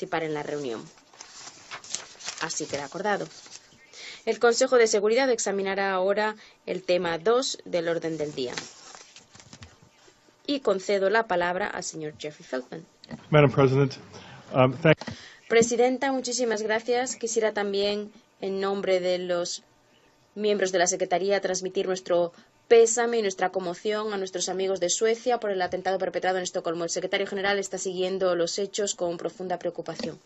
participar en la reunión. Así queda acordado. El Consejo de Seguridad examinará ahora el tema 2 del orden del día. Y concedo la palabra al señor Jeffrey Feltman. Madam President, Presidenta, muchísimas gracias. Quisiera también, en nombre de los miembros de la Secretaría, transmitir nuestro pésame y nuestra conmoción a nuestros amigos de Suecia por el atentado perpetrado en Estocolmo. El secretario general está siguiendo los hechos con profunda preocupación.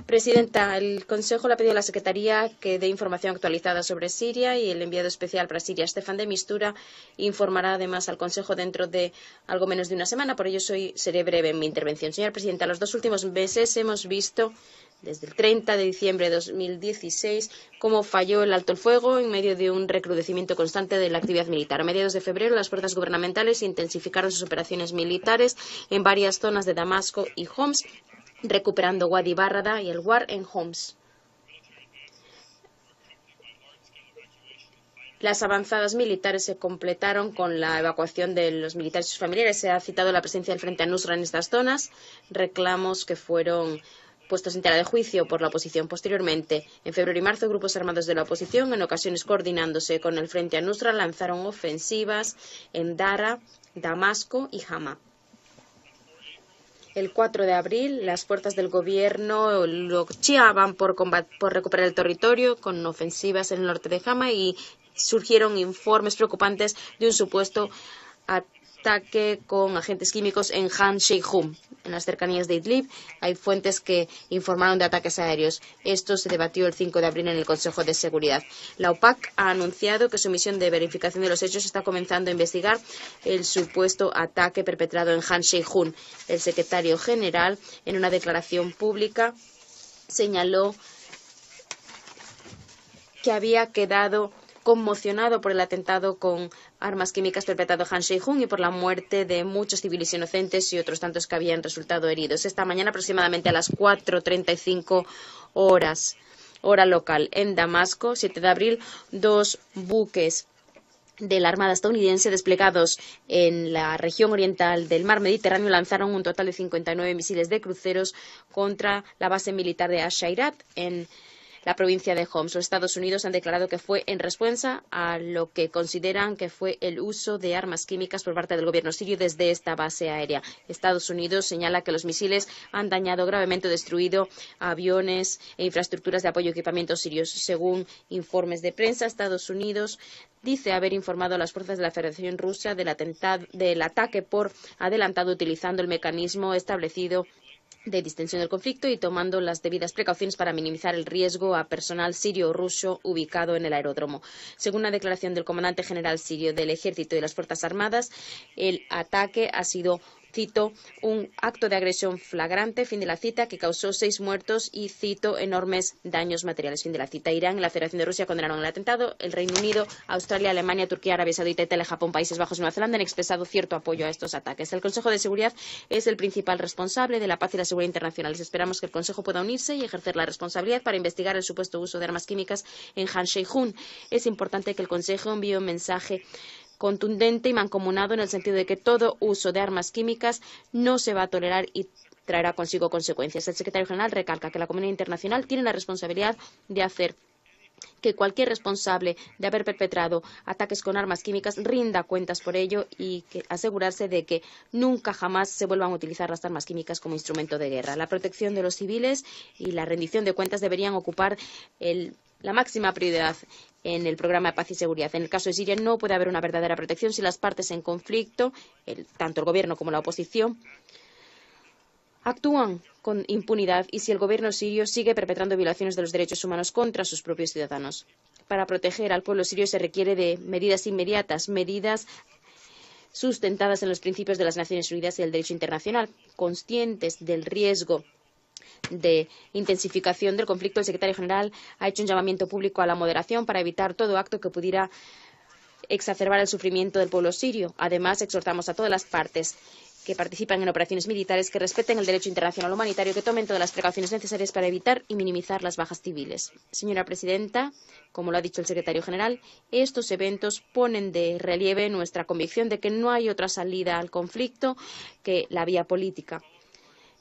Presidenta, el Consejo le ha pedido a la Secretaría que dé información actualizada sobre Siria y el enviado especial para Siria, Stefan de Mistura, informará además al Consejo dentro de algo menos de una semana. Por ello seré breve en mi intervención. Señora Presidenta, los 2 últimos meses hemos visto, desde el 30 de diciembre de 2016, cómo falló el alto el fuego en medio de un recrudecimiento constante de la actividad militar. A mediados de febrero, las fuerzas gubernamentales intensificaron sus operaciones militares en varias zonas de Damasco y Homs, recuperando Wadi Barrada y el War en Homs. Las avanzadas militares se completaron con la evacuación de los militares y sus familiares. Se ha citado la presencia del Frente al-Nusra en estas zonas, reclamos que fueron puestos en tela de juicio por la oposición. Posteriormente, en febrero y marzo, grupos armados de la oposición, en ocasiones coordinándose con el Frente al-Nusra, lanzaron ofensivas en Dara, Damasco y Hama. El 4 de abril, las fuerzas del gobierno luchaban por recuperar el territorio con ofensivas en el norte de Hama y surgieron informes preocupantes de un supuesto ataque con agentes químicos en Han Sheikhoun, en las cercanías de Idlib. Hay fuentes que informaron de ataques aéreos. Esto se debatió el 5 de abril en el Consejo de Seguridad. La OPAC ha anunciado que su misión de verificación de los hechos está comenzando a investigar el supuesto ataque perpetrado en Han Sheikhoun. El secretario general, en una declaración pública, señaló que había quedado conmocionado por el atentado con armas químicas perpetrado en Han Sheikhoun y por la muerte de muchos civiles inocentes y otros tantos que habían resultado heridos. Esta mañana, aproximadamente a las 4:35 horas, hora local, en Damasco, 7 de abril, 2 buques de la Armada estadounidense desplegados en la región oriental del mar Mediterráneo lanzaron un total de 59 misiles de cruceros contra la base militar de Ash-Shairat en la provincia de Homs. Los Estados Unidos han declarado que fue en respuesta a lo que consideran que fue el uso de armas químicas por parte del gobierno sirio desde esta base aérea. Estados Unidos señala que los misiles han dañado gravemente o destruido aviones e infraestructuras de apoyo y equipamiento sirios. Según informes de prensa, Estados Unidos dice haber informado a las fuerzas de la Federación Rusa del ataque por adelantado utilizando el mecanismo establecido de distensión del conflicto y tomando las debidas precauciones para minimizar el riesgo a personal sirio o ruso ubicado en el aeródromo. Según una declaración del comandante general sirio del Ejército y de las Fuerzas Armadas, el ataque ha sido, cito, un acto de agresión flagrante, fin de la cita, que causó 6 muertos y, cito, enormes daños materiales, fin de la cita. Irán y la Federación de Rusia condenaron el atentado. El Reino Unido, Australia, Alemania, Turquía, Arabia Saudita, Italia, Japón, Países Bajos y Nueva Zelanda han expresado cierto apoyo a estos ataques. El Consejo de Seguridad es el principal responsable de la paz y la seguridad internacionales. Esperamos que el Consejo pueda unirse y ejercer la responsabilidad para investigar el supuesto uso de armas químicas en Han Sheikhoun. Es importante que el Consejo envíe un mensaje contundente y mancomunado en el sentido de que todo uso de armas químicas no se va a tolerar y traerá consigo consecuencias. El secretario general recalca que la comunidad internacional tiene la responsabilidad de hacer que cualquier responsable de haber perpetrado ataques con armas químicas rinda cuentas por ello y que asegurarse de que nunca jamás se vuelvan a utilizar las armas químicas como instrumento de guerra. La protección de los civiles y la rendición de cuentas deberían ocupar la máxima prioridad en el programa de paz y seguridad. En el caso de Siria no puede haber una verdadera protección si las partes en conflicto, tanto el gobierno como la oposición, actúan con impunidad y si el gobierno sirio sigue perpetrando violaciones de los derechos humanos contra sus propios ciudadanos. Para proteger al pueblo sirio se requiere de medidas inmediatas, medidas sustentadas en los principios de las Naciones Unidas y el derecho internacional. Conscientes del riesgo de intensificación del conflicto, el secretario general ha hecho un llamamiento público a la moderación para evitar todo acto que pudiera exacerbar el sufrimiento del pueblo sirio. Además, exhortamos a todas las partes que participan en operaciones militares que respeten el derecho internacional humanitario, que tomen todas las precauciones necesarias para evitar y minimizar las bajas civiles. Señora presidenta, como lo ha dicho el secretario general, estos eventos ponen de relieve nuestra convicción de que no hay otra salida al conflicto que la vía política.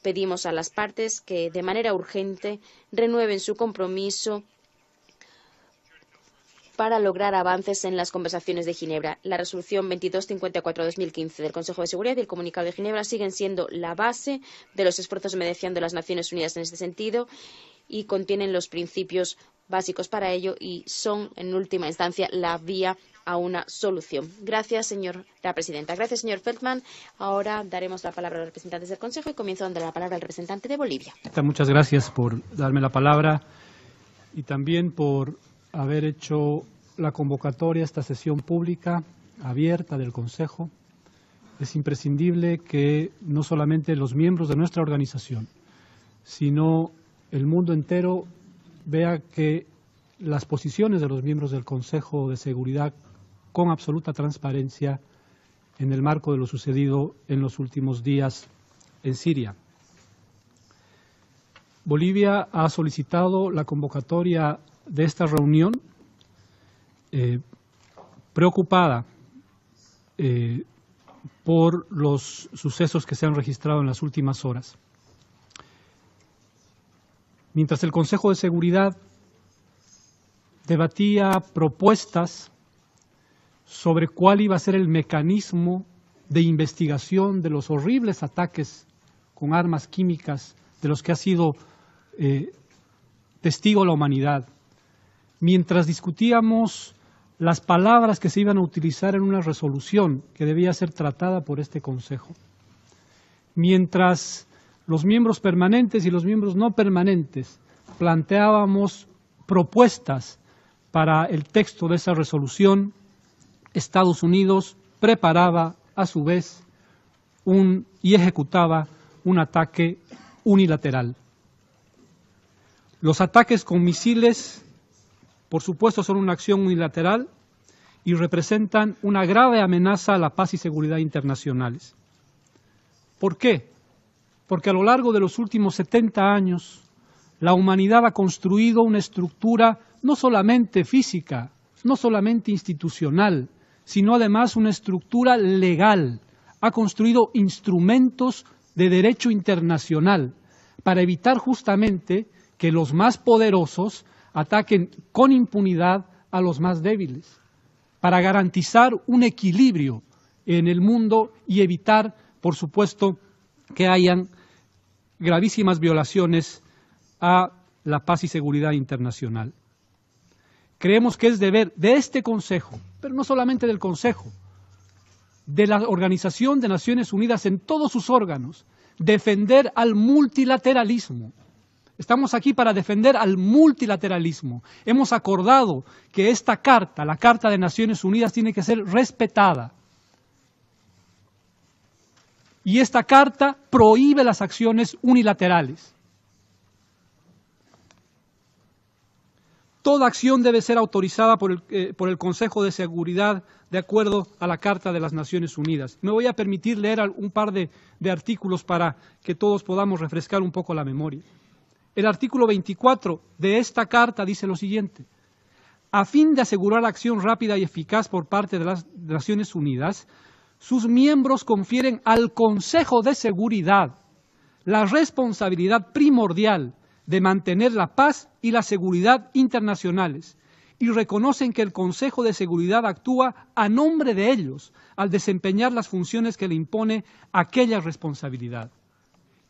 pedimos a las partes que de manera urgente renueven su compromiso para lograr avances en las conversaciones de Ginebra. La resolución 2254-2015 del Consejo de Seguridad y el comunicado de Ginebra siguen siendo la base de los esfuerzos de mediación de las Naciones Unidas en este sentido y contienen los principios básicos para ello y son, en última instancia, la vía a una solución. Gracias, señora presidenta. Gracias, señor Feldman. Ahora daremos la palabra a los representantes del Consejo y comienzo dando la palabra al representante de Bolivia. Muchas gracias por darme la palabra y también por haber hecho la convocatoria a esta sesión pública abierta del Consejo. Es imprescindible que no solamente los miembros de nuestra organización, sino el mundo entero vea que las posiciones de los miembros del Consejo de Seguridad con absoluta transparencia en el marco de lo sucedido en los últimos días en Siria. Bolivia ha solicitado la convocatoria de esta reunión preocupada por los sucesos que se han registrado en las últimas horas. Mientras el Consejo de Seguridad debatía propuestas sobre cuál iba a ser el mecanismo de investigación de los horribles ataques con armas químicas de los que ha sido testigo la humanidad, mientras discutíamos las palabras que se iban a utilizar en una resolución que debía ser tratada por este Consejo, mientras los miembros permanentes y los miembros no permanentes planteábamos propuestas para el texto de esa resolución, Estados Unidos preparaba a su vez y ejecutaba un ataque unilateral. Los ataques con misiles, por supuesto, son una acción unilateral y representan una grave amenaza a la paz y seguridad internacionales. ¿Por qué? Porque a lo largo de los últimos 70 años, la humanidad ha construido una estructura no solamente física, no solamente institucional, sino además una estructura legal. Ha construido instrumentos de derecho internacional para evitar justamente que los más poderosos ataquen con impunidad a los más débiles, para garantizar un equilibrio en el mundo y evitar, por supuesto, que hayan gravísimas violaciones a la paz y seguridad internacional. Creemos que es deber de este Consejo, pero no solamente del Consejo, de la Organización de Naciones Unidas en todos sus órganos, defender al multilateralismo. Estamos aquí para defender al multilateralismo. Hemos acordado que esta carta, la Carta de Naciones Unidas, tiene que ser respetada. Y esta carta prohíbe las acciones unilaterales. Toda acción debe ser autorizada por el Consejo de Seguridad de acuerdo a la Carta de las Naciones Unidas. Me voy a permitir leer un par de artículos para que todos podamos refrescar un poco la memoria. El artículo 24 de esta carta dice lo siguiente: a fin de asegurar acción rápida y eficaz por parte de las Naciones Unidas, sus miembros confieren al Consejo de Seguridad la responsabilidad primordial de mantener la paz y la seguridad internacionales y reconocen que el Consejo de Seguridad actúa a nombre de ellos al desempeñar las funciones que le impone aquella responsabilidad.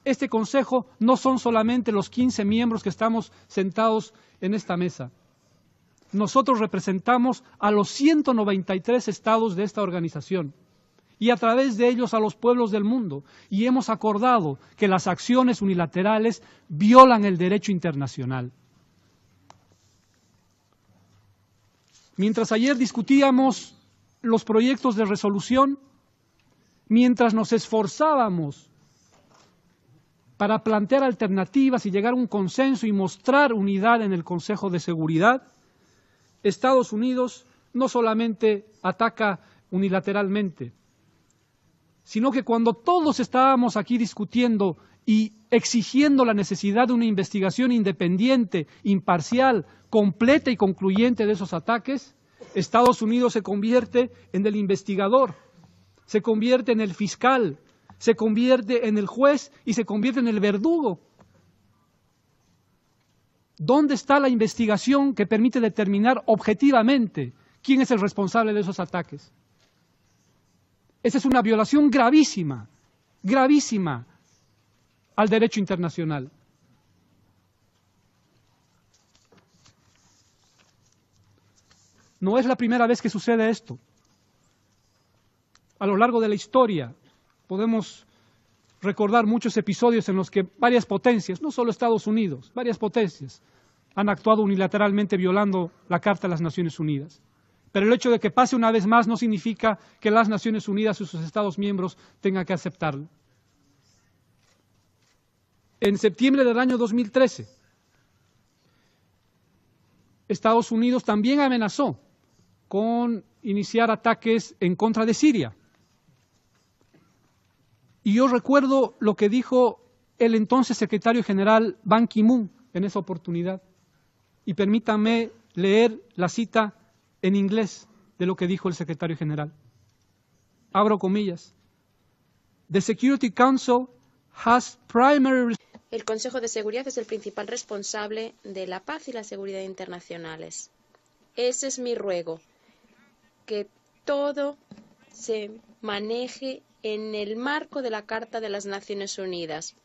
Este Consejo no son solamente los 15 miembros que estamos sentados en esta mesa. Nosotros representamos a los 193 estados de esta organización y a través de ellos a los pueblos del mundo. Y hemos acordado que las acciones unilaterales violan el derecho internacional. Mientras ayer discutíamos los proyectos de resolución, mientras nos esforzábamos para plantear alternativas y llegar a un consenso y mostrar unidad en el Consejo de Seguridad, Estados Unidos no solamente ataca unilateralmente, sino que cuando todos estábamos aquí discutiendo y exigiendo la necesidad de una investigación independiente, imparcial, completa y concluyente de esos ataques, Estados Unidos se convierte en el investigador, se convierte en el fiscal, se convierte en el juez y se convierte en el verdugo. ¿Dónde está la investigación que permite determinar objetivamente quién es el responsable de esos ataques? Esa es una violación gravísima, gravísima al derecho internacional. No es la primera vez que sucede esto. A lo largo de la historia podemos recordar muchos episodios en los que varias potencias, no solo Estados Unidos, varias potencias han actuado unilateralmente violando la Carta de las Naciones Unidas. Pero el hecho de que pase una vez más no significa que las Naciones Unidas y sus Estados miembros tengan que aceptarlo. En septiembre del año 2013, Estados Unidos también amenazó con iniciar ataques en contra de Siria. Y yo recuerdo lo que dijo el entonces secretario general Ban Ki-moon en esa oportunidad. Y permítanme leer la cita en inglés de lo que dijo el secretario general. Abro comillas. The Security Council has primary... El Consejo de Seguridad es el principal responsable de la paz y la seguridad internacionales. Ese es mi ruego, que todo se maneje en el marco de la Carta de las Naciones Unidas.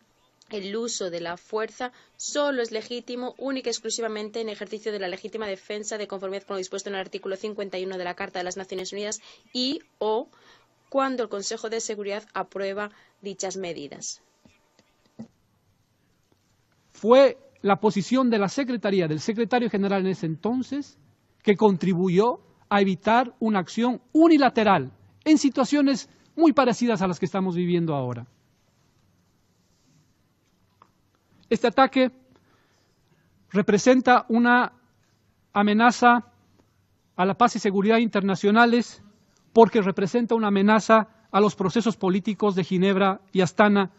El uso de la fuerza solo es legítimo única y exclusivamente en ejercicio de la legítima defensa de conformidad con lo dispuesto en el artículo 51 de la Carta de las Naciones Unidas y o cuando el Consejo de Seguridad aprueba dichas medidas. Fue la posición de la Secretaría, del secretario general en ese entonces, que contribuyó a evitar una acción unilateral en situaciones muy parecidas a las que estamos viviendo ahora. Este ataque representa una amenaza a la paz y seguridad internacionales porque representa una amenaza a los procesos políticos de Ginebra y Astana.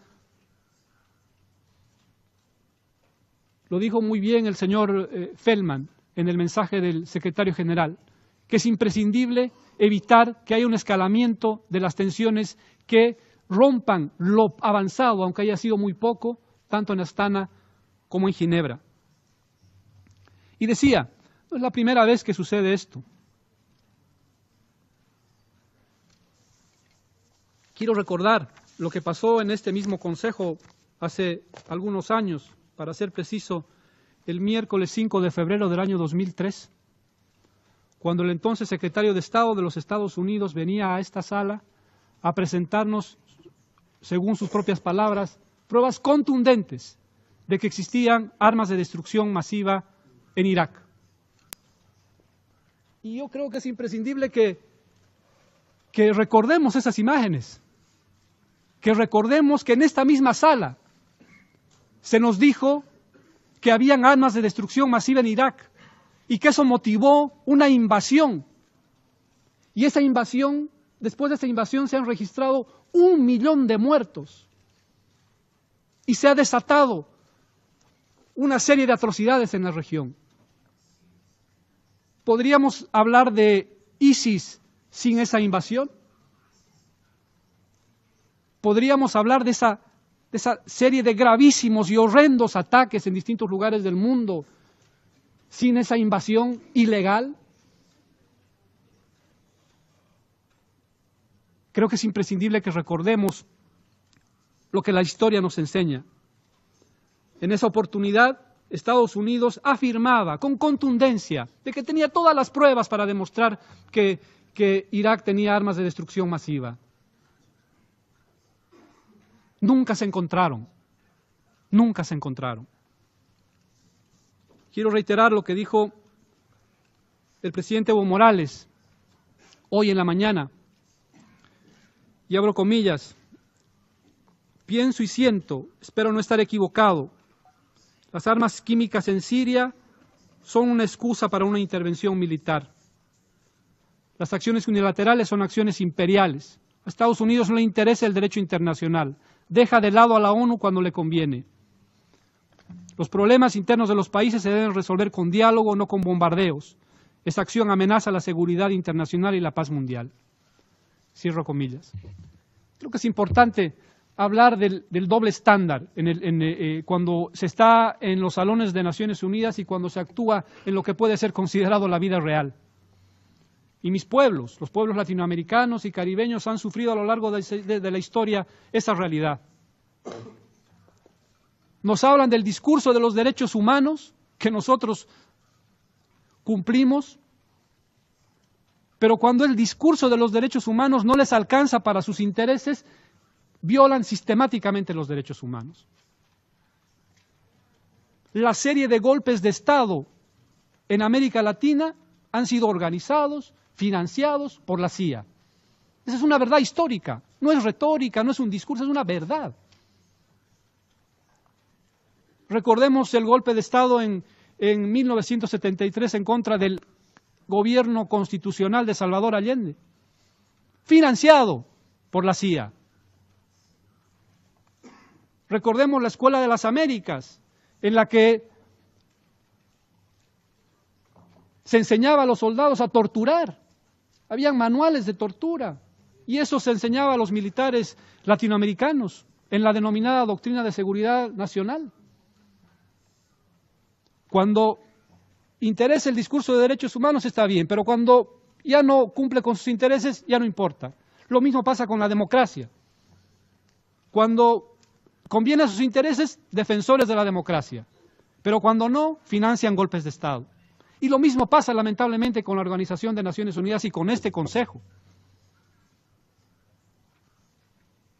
Lo dijo muy bien el señor Feldman en el mensaje del secretario general, que es imprescindible evitar que haya un escalamiento de las tensiones que rompan lo avanzado, aunque haya sido muy poco, tanto en Astana como en Ginebra. Y decía, no es la primera vez que sucede esto. Quiero recordar lo que pasó en este mismo consejo hace algunos años, para ser preciso, el miércoles 5 de febrero del año 2003, cuando el entonces secretario de Estado de los Estados Unidos venía a esta sala a presentarnos, según sus propias palabras, pruebas contundentes de que existían armas de destrucción masiva en Irak. Y yo creo que es imprescindible que recordemos esas imágenes, que recordemos que en esta misma sala se nos dijo que habían armas de destrucción masiva en Irak y que eso motivó una invasión. Y esa invasión, después de esa invasión se han registrado 1 millón de muertos y se ha desatado una serie de atrocidades en la región. ¿Podríamos hablar de ISIS sin esa invasión? ¿Podríamos hablar de esa serie de gravísimos y horrendos ataques en distintos lugares del mundo sin esa invasión ilegal? Creo que es imprescindible que recordemos lo que la historia nos enseña. En esa oportunidad, Estados Unidos afirmaba con contundencia de que tenía todas las pruebas para demostrar que Irak tenía armas de destrucción masiva. Nunca se encontraron. Nunca se encontraron. Quiero reiterar lo que dijo el presidente Evo Morales hoy en la mañana. Y abro comillas. Pienso y siento, espero no estar equivocado. Las armas químicas en Siria son una excusa para una intervención militar. Las acciones unilaterales son acciones imperiales. A Estados Unidos no le interesa el derecho internacional. Deja de lado a la ONU cuando le conviene. Los problemas internos de los países se deben resolver con diálogo, no con bombardeos. Esa acción amenaza la seguridad internacional y la paz mundial. Cierro comillas. Creo que es importante hablar del doble estándar cuando se está en los salones de Naciones Unidas y cuando se actúa en lo que puede ser considerado la vida real. Y mis pueblos, los pueblos latinoamericanos y caribeños, han sufrido a lo largo de la historia esa realidad. Nos hablan del discurso de los derechos humanos que nosotros cumplimos, pero cuando el discurso de los derechos humanos no les alcanza para sus intereses, violan sistemáticamente los derechos humanos. La serie de golpes de Estado en América Latina han sido organizados, financiados por la CIA. Esa es una verdad histórica, no es retórica, no es un discurso, es una verdad. Recordemos el golpe de Estado en 1973 en contra del gobierno constitucional de Salvador Allende, financiado por la CIA. Recordemos la Escuela de las Américas, en la que se enseñaba a los soldados a torturar. Habían manuales de tortura, y eso se enseñaba a los militares latinoamericanos en la denominada Doctrina de Seguridad Nacional. Cuando interesa el discurso de derechos humanos está bien, pero cuando ya no cumple con sus intereses, ya no importa. Lo mismo pasa con la democracia. Cuando conviene a sus intereses, defensores de la democracia, pero cuando no, financian golpes de Estado. Y lo mismo pasa lamentablemente con la Organización de Naciones Unidas y con este Consejo,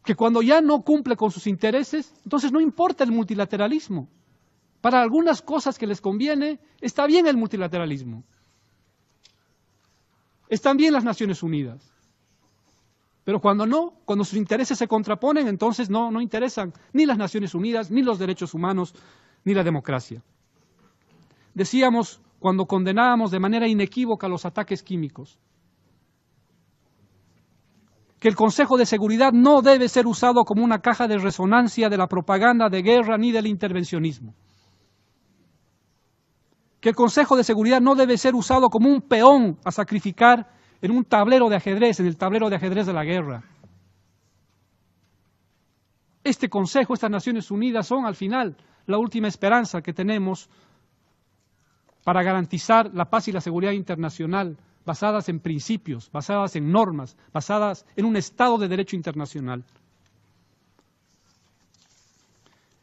que cuando ya no cumple con sus intereses, entonces no importa el multilateralismo. Para algunas cosas que les conviene, está bien el multilateralismo. Están bien las Naciones Unidas. Pero cuando no, cuando sus intereses se contraponen, entonces no interesan ni las Naciones Unidas, ni los derechos humanos, ni la democracia. Decíamos, cuando condenábamos de manera inequívoca los ataques químicos, que el Consejo de Seguridad no debe ser usado como una caja de resonancia de la propaganda de guerra ni del intervencionismo. Que el Consejo de Seguridad no debe ser usado como un peón a sacrificar en un tablero de ajedrez, en el tablero de ajedrez de la guerra. Este Consejo, estas Naciones Unidas son al final la última esperanza que tenemos para garantizar la paz y la seguridad internacional, basadas en principios, basadas en normas, basadas en un Estado de Derecho internacional.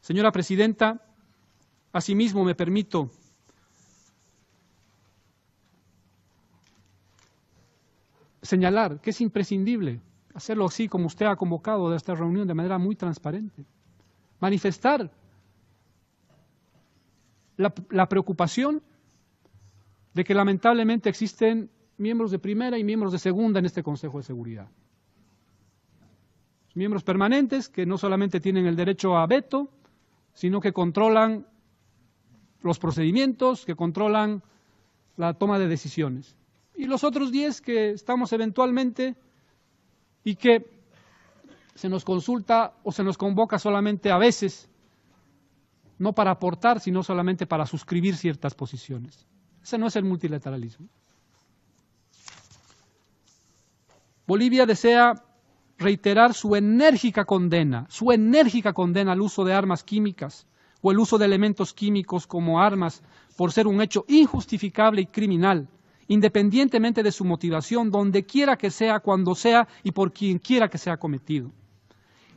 Señora Presidenta, asimismo me permito señalar que es imprescindible hacerlo así como usted ha convocado de esta reunión de manera muy transparente. Manifestar la preocupación de que lamentablemente existen miembros de primera y miembros de segunda en este Consejo de Seguridad. Miembros permanentes que no solamente tienen el derecho a veto, sino que controlan los procedimientos, que controlan la toma de decisiones. Y los otros 10 que estamos eventualmente y que se nos consulta o se nos convoca solamente a veces, no para aportar, sino solamente para suscribir ciertas posiciones. Ese no es el multilateralismo. Bolivia desea reiterar su enérgica condena al uso de armas químicas o el uso de elementos químicos como armas por ser un hecho injustificable y criminal, independientemente de su motivación, donde quiera que sea, cuando sea y por quien quiera que sea cometido.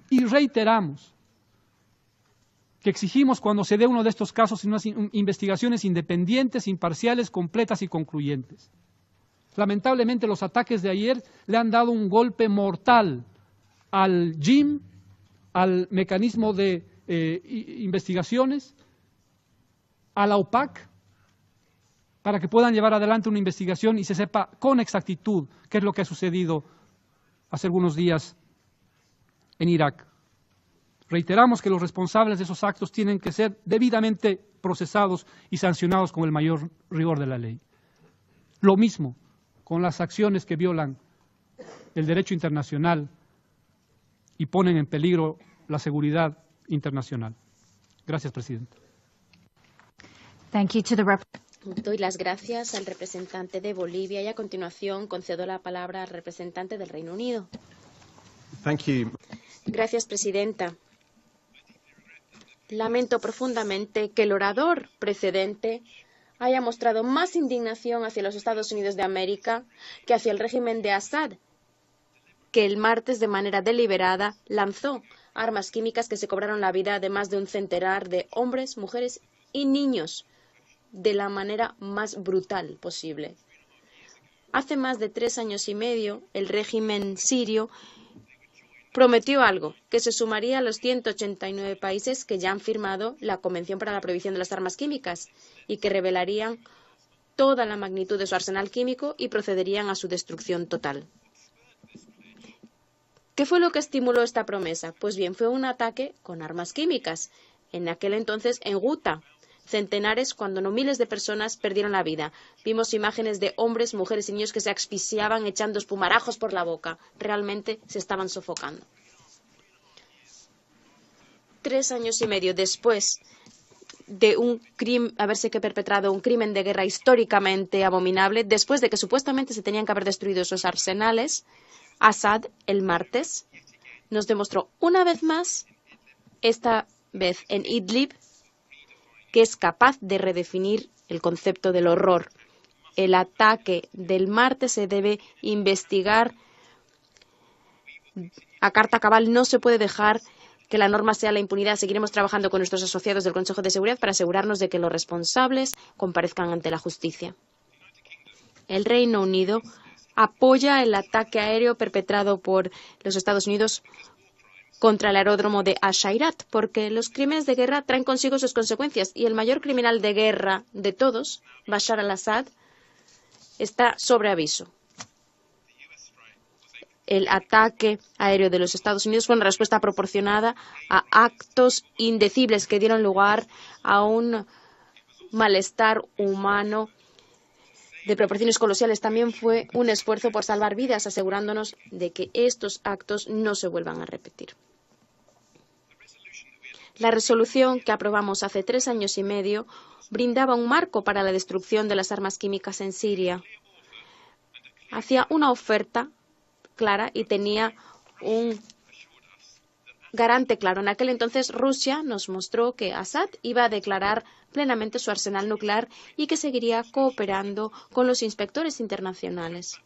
Y reiteramos que exigimos cuando se dé uno de estos casos unas investigaciones independientes, imparciales, completas y concluyentes. Lamentablemente los ataques de ayer le han dado un golpe mortal al JIM, al mecanismo de investigaciones, a la OPAC, para que puedan llevar adelante una investigación y se sepa con exactitud qué es lo que ha sucedido hace algunos días en Irak. Reiteramos que los responsables de esos actos tienen que ser debidamente procesados y sancionados con el mayor rigor de la ley. Lo mismo con las acciones que violan el derecho internacional y ponen en peligro la seguridad internacional. Gracias, Presidenta. Thank you to the Doy las gracias al representante de Bolivia y a continuación concedo la palabra al representante del Reino Unido. Thank you. Gracias, presidenta. Lamento profundamente que el orador precedente haya mostrado más indignación hacia los Estados Unidos de América que hacia el régimen de Assad, que el martes, de manera deliberada, lanzó armas químicas que se cobraron la vida de más de un centenar de hombres, mujeres y niños de la manera más brutal posible. Hace más de 3 años y medio, el régimen sirio prometió algo, que se sumaría a los 189 países que ya han firmado la Convención para la Prohibición de las Armas Químicas y que revelarían toda la magnitud de su arsenal químico y procederían a su destrucción total. ¿Qué fue lo que estimuló esta promesa? Pues bien, fue un ataque con armas químicas. En aquel entonces, en Guta, centenares, cuando no miles de personas perdieron la vida. Vimos imágenes de hombres, mujeres y niños que se asfixiaban echando espumarajos por la boca. Realmente se estaban sofocando. 3 años y medio después de haberse perpetrado un crimen de guerra históricamente abominable, después de que supuestamente se tenían que haber destruido esos arsenales, Assad, el martes, nos demostró una vez más, esta vez en Idlib, que es capaz de redefinir el concepto del horror. El ataque del martes se debe investigar a carta cabal. No se puede dejar que la norma sea la impunidad. Seguiremos trabajando con nuestros asociados del Consejo de Seguridad para asegurarnos de que los responsables comparezcan ante la justicia. El Reino Unido apoya el ataque aéreo perpetrado por los Estados Unidos contra el aeródromo de Ashairat, porque los crímenes de guerra traen consigo sus consecuencias y el mayor criminal de guerra de todos, Bashar al-Assad, está sobre aviso. El ataque aéreo de los Estados Unidos fue una respuesta proporcionada a actos indecibles que dieron lugar a un malestar humano de proporciones colosales. También fue un esfuerzo por salvar vidas, asegurándonos de que estos actos no se vuelvan a repetir. La resolución que aprobamos hace 3 años y medio brindaba un marco para la destrucción de las armas químicas en Siria. Hacía una oferta clara y tenía un garante claro. En aquel entonces Rusia nos mostró que Assad iba a declarar plenamente su arsenal nuclear y que seguiría cooperando con los inspectores internacionales.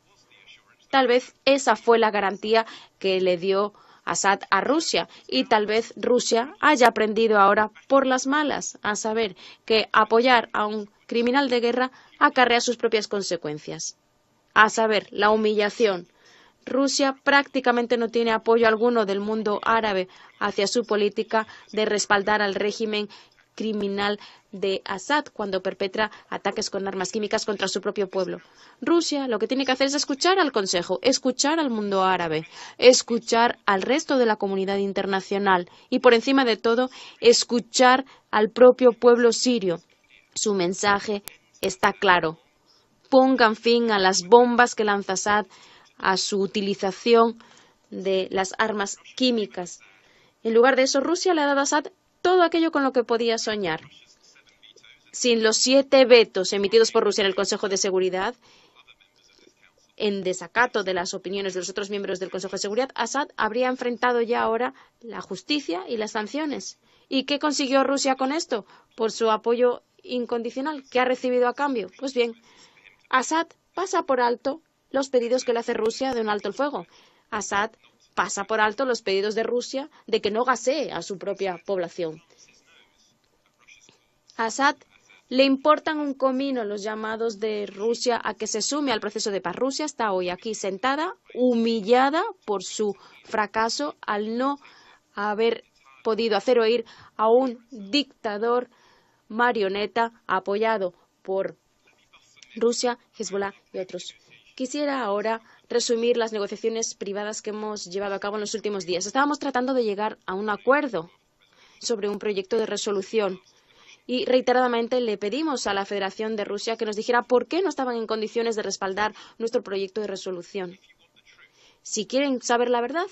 Tal vez esa fue la garantía que le dio Assad a Rusia y tal vez Rusia haya aprendido ahora por las malas, a saber que apoyar a un criminal de guerra acarrea sus propias consecuencias, a saber, la humillación. Rusia prácticamente no tiene apoyo alguno del mundo árabe hacia su política de respaldar al régimen criminal de Assad cuando perpetra ataques con armas químicas contra su propio pueblo. Rusia lo que tiene que hacer es escuchar al Consejo, escuchar al mundo árabe, escuchar al resto de la comunidad internacional y, por encima de todo, escuchar al propio pueblo sirio. Su mensaje está claro. Pongan fin a las bombas que lanza Assad, a su utilización de las armas químicas. En lugar de eso, Rusia le ha dado a Assad todo aquello con lo que podía soñar. Sin los 7 vetos emitidos por Rusia en el Consejo de Seguridad, en desacato de las opiniones de los otros miembros del Consejo de Seguridad, Assad habría enfrentado ya ahora la justicia y las sanciones. ¿Y qué consiguió Rusia con esto? Por su apoyo incondicional. ¿Qué ha recibido a cambio? Pues bien, Assad pasa por alto los pedidos que le hace Rusia de un alto el fuego. Assad pasa por alto los pedidos de Rusia de que no gasee a su propia población. A Assad le importan un comino los llamados de Rusia a que se sume al proceso de paz. Rusia está hoy aquí sentada, humillada por su fracaso al no haber podido hacer oír a un dictador marioneta apoyado por Rusia, Hezbollah y otros. Quisiera ahora resumir las negociaciones privadas que hemos llevado a cabo en los últimos días. Estábamos tratando de llegar a un acuerdo sobre un proyecto de resolución y reiteradamente le pedimos a la Federación de Rusia que nos dijera por qué no estaban en condiciones de respaldar nuestro proyecto de resolución. Si quieren saber la verdad,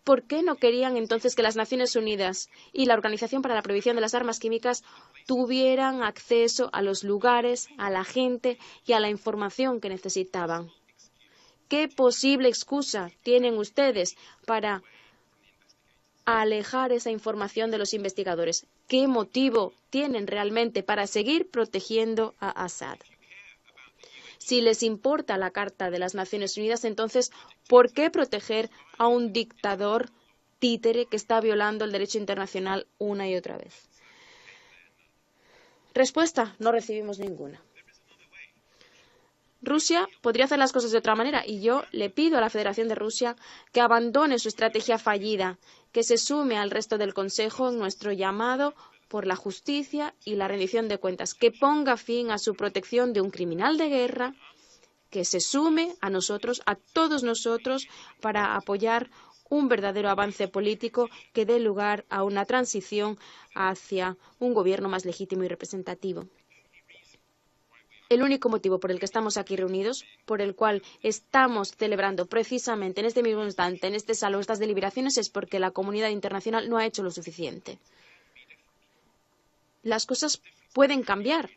¿por qué no querían entonces que las Naciones Unidas y la Organización para la Prohibición de las Armas Químicas tuvieran acceso a los lugares, a la gente y a la información que necesitaban? ¿Qué posible excusa tienen ustedes para alejar esa información de los investigadores? ¿Qué motivo tienen realmente para seguir protegiendo a Assad? Si les importa la Carta de las Naciones Unidas, entonces, ¿por qué proteger a un dictador títere que está violando el derecho internacional una y otra vez? Respuesta: no recibimos ninguna. Rusia podría hacer las cosas de otra manera y yo le pido a la Federación de Rusia que abandone su estrategia fallida, que se sume al resto del Consejo en nuestro llamado por la justicia y la rendición de cuentas, que ponga fin a su protección de un criminal de guerra, que se sume a nosotros, a todos nosotros, para apoyar un verdadero avance político que dé lugar a una transición hacia un gobierno más legítimo y representativo. El único motivo por el que estamos aquí reunidos, por el cual estamos celebrando precisamente en este mismo instante, en este salón, estas deliberaciones, es porque la comunidad internacional no ha hecho lo suficiente. Las cosas pueden cambiar.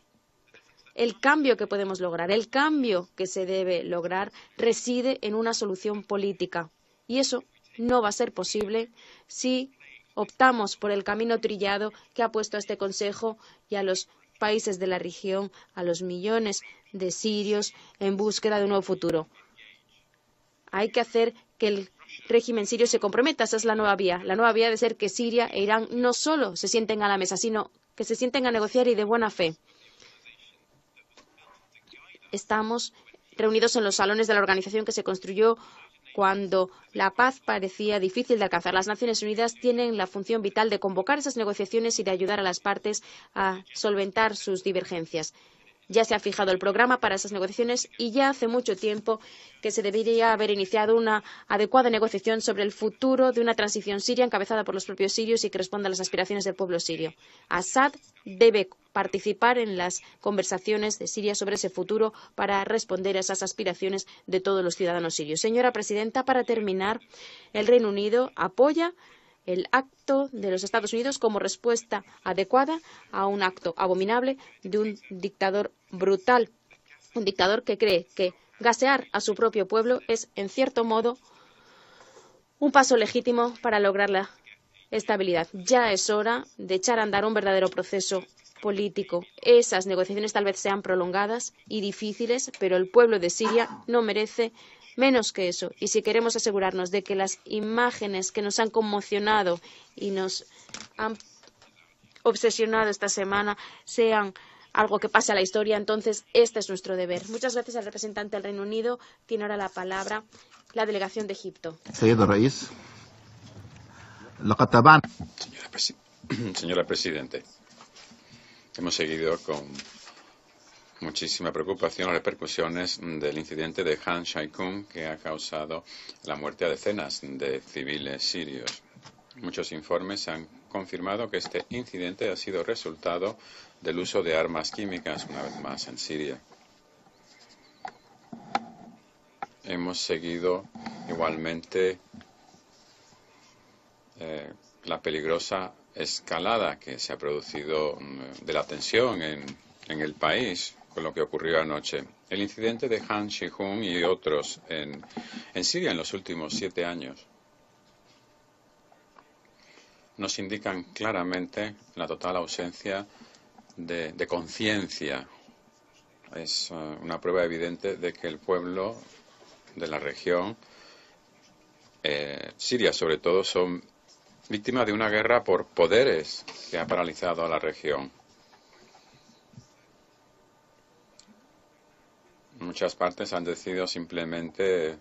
El cambio que podemos lograr, el cambio que se debe lograr, reside en una solución política. Y eso no va a ser posible si optamos por el camino trillado que ha puesto a este Consejo y a los países de la región, a los millones de sirios en búsqueda de un nuevo futuro. Hay que hacer que el régimen sirio se comprometa. Esa es la nueva vía. La nueva vía de ser que Siria e Irán no solo se sienten a la mesa, sino que se sienten a negociar y de buena fe. Estamos reunidos en los salones de la organización que se construyó cuando la paz parecía difícil de alcanzar. Las Naciones Unidas tienen la función vital de convocar esas negociaciones y de ayudar a las partes a solventar sus divergencias. Ya se ha fijado el programa para esas negociaciones y ya hace mucho tiempo que se debería haber iniciado una adecuada negociación sobre el futuro de una transición siria encabezada por los propios sirios y que responda a las aspiraciones del pueblo sirio. Assad debe participar en las conversaciones de Siria sobre ese futuro para responder a esas aspiraciones de todos los ciudadanos sirios. Señora presidenta, para terminar, el Reino Unido apoya el acto de los Estados Unidos como respuesta adecuada a un acto abominable de un dictador brutal, un dictador que cree que gasear a su propio pueblo es, en cierto modo, un paso legítimo para lograr la estabilidad. Ya es hora de echar a andar un verdadero proceso político. Esas negociaciones tal vez sean prolongadas y difíciles, pero el pueblo de Siria no merece menos que eso. Y si queremos asegurarnos de que las imágenes que nos han conmocionado y nos han obsesionado esta semana sean algo que pase a la historia, entonces este es nuestro deber. Muchas gracias al representante del Reino Unido. Tiene ahora la palabra la delegación de Egipto. Señora Presidente, hemos seguido con muchísima preocupación las repercusiones del incidente de Han Shaykhun que ha causado la muerte a decenas de civiles sirios. Muchos informes han confirmado que este incidente ha sido resultado del uso de armas químicas una vez más en Siria. Hemos seguido igualmente la peligrosa escalada que se ha producido de la tensión en el país con lo que ocurrió anoche. El incidente de Han Shaykhun y otros en Siria en los últimos 7 años nos indican claramente la total ausencia de conciencia. Es una prueba evidente de que el pueblo de la región, Siria sobre todo, son víctimas de una guerra por poderes que ha paralizado a la región. Muchas partes han decidido simplemente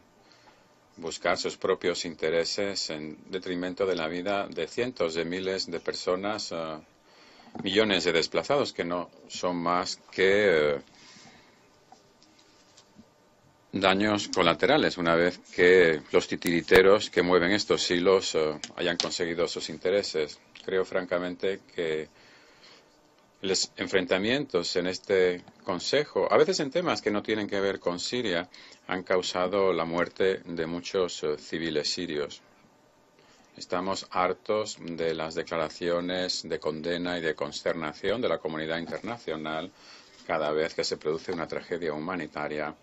buscar sus propios intereses en detrimento de la vida de cientos de miles de personas, millones de desplazados que no son más que daños colaterales una vez que los titiriteros que mueven estos hilos hayan conseguido sus intereses. Creo francamente que los enfrentamientos en este Consejo, a veces en temas que no tienen que ver con Siria, han causado la muerte de muchos civiles sirios. Estamos hartos de las declaraciones de condena y de consternación de la comunidad internacional cada vez que se produce una tragedia humanitaria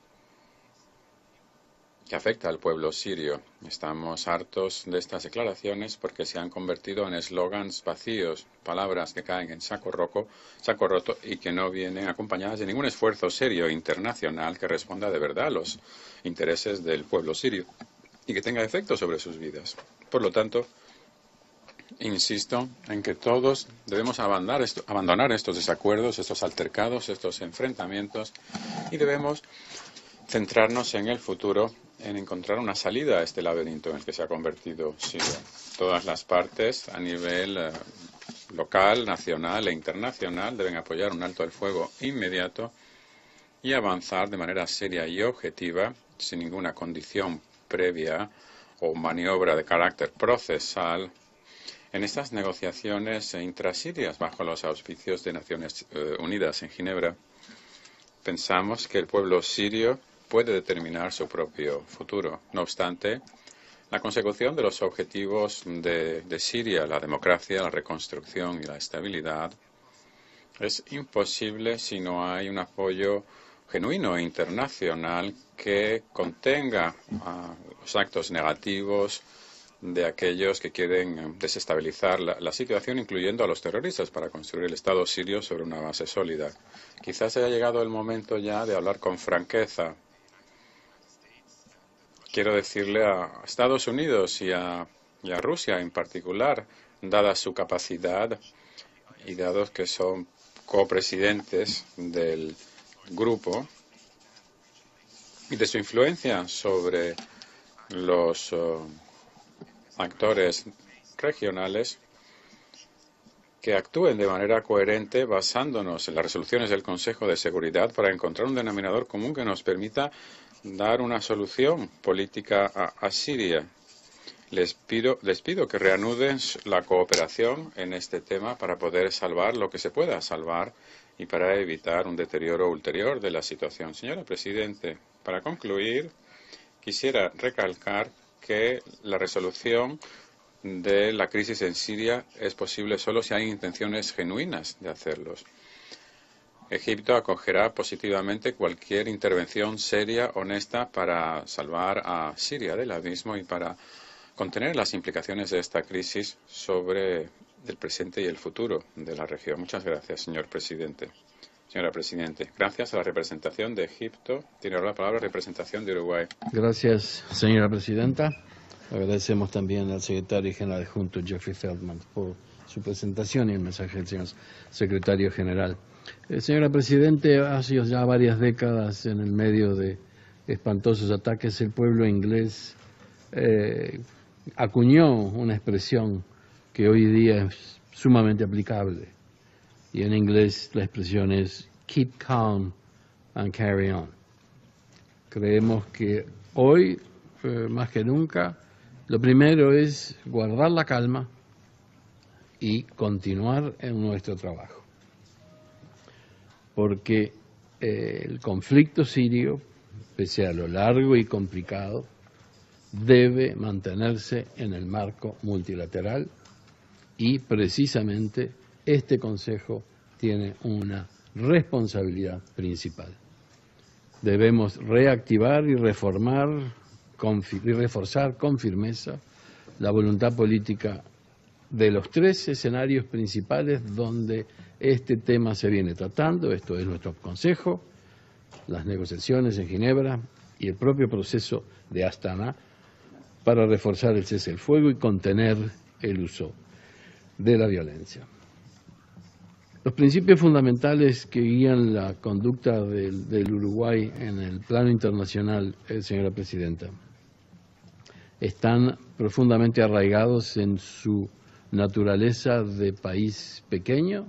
que afecta al pueblo sirio. Estamos hartos de estas declaraciones porque se han convertido en eslogans vacíos, palabras que caen en saco roto y que no vienen acompañadas de ningún esfuerzo serio internacional que responda de verdad a los intereses del pueblo sirio y que tenga efecto sobre sus vidas. Por lo tanto, insisto en que todos debemos abandonar estos desacuerdos, estos altercados, estos enfrentamientos y debemos centrarnos en el futuro, en encontrar una salida a este laberinto en el que se ha convertido Siria. Todas las partes a nivel local, nacional e internacional deben apoyar un alto al fuego inmediato y avanzar de manera seria y objetiva, sin ninguna condición previa o maniobra de carácter procesal, en estas negociaciones intrasirias bajo los auspicios de Naciones Unidas en Ginebra. Pensamos que el pueblo sirio puede determinar su propio futuro. No obstante, la consecución de los objetivos de Siria, la democracia, la reconstrucción y la estabilidad, es imposible si no hay un apoyo genuino e internacional que contenga los actos negativos de aquellos que quieren desestabilizar la situación, incluyendo a los terroristas, para construir el Estado sirio sobre una base sólida. Quizás haya llegado el momento ya de hablar con franqueza. Quiero decirle a Estados Unidos y a Rusia en particular, dada su capacidad y dados que son copresidentes del grupo y de su influencia sobre los actores regionales, que actúen de manera coherente basándonos en las resoluciones del Consejo de Seguridad para encontrar un denominador común que nos permita dar una solución política a Siria. Les pido que reanuden la cooperación en este tema para poder salvar lo que se pueda salvar y para evitar un deterioro ulterior de la situación. Señora Presidente, para concluir, quisiera recalcar que la resolución de la crisis en Siria es posible solo si hay intenciones genuinas de hacerlos. Egipto acogerá positivamente cualquier intervención seria, honesta, para salvar a Siria del abismo y para contener las implicaciones de esta crisis sobre el presente y el futuro de la región. Muchas gracias, señor presidente. Señora Presidente, gracias a la representación de Egipto. Tiene ahora la palabra la representación de Uruguay. Gracias, señora Presidenta. Agradecemos también al secretario general adjunto Jeffrey Feldman por su presentación y el mensaje del señor secretario general. Señora Presidente, hace ya varias décadas, en el medio de espantosos ataques, el pueblo inglés acuñó una expresión que hoy día es sumamente aplicable. Y en inglés la expresión es keep calm and carry on. Creemos que hoy, más que nunca, lo primero es guardar la calma y continuar en nuestro trabajo. Porque el conflicto sirio, pese a lo largo y complicado, debe mantenerse en el marco multilateral y precisamente este Consejo tiene una responsabilidad principal. Debemos reactivar y reformar y reforzar con firmeza la voluntad política de los tres escenarios principales donde este tema se viene tratando. Esto es nuestro Consejo, las negociaciones en Ginebra y el propio proceso de Astana para reforzar el cese del fuego y contener el uso de la violencia. Los principios fundamentales que guían la conducta del Uruguay en el plano internacional, señora Presidenta, están profundamente arraigados en su naturaleza de país pequeño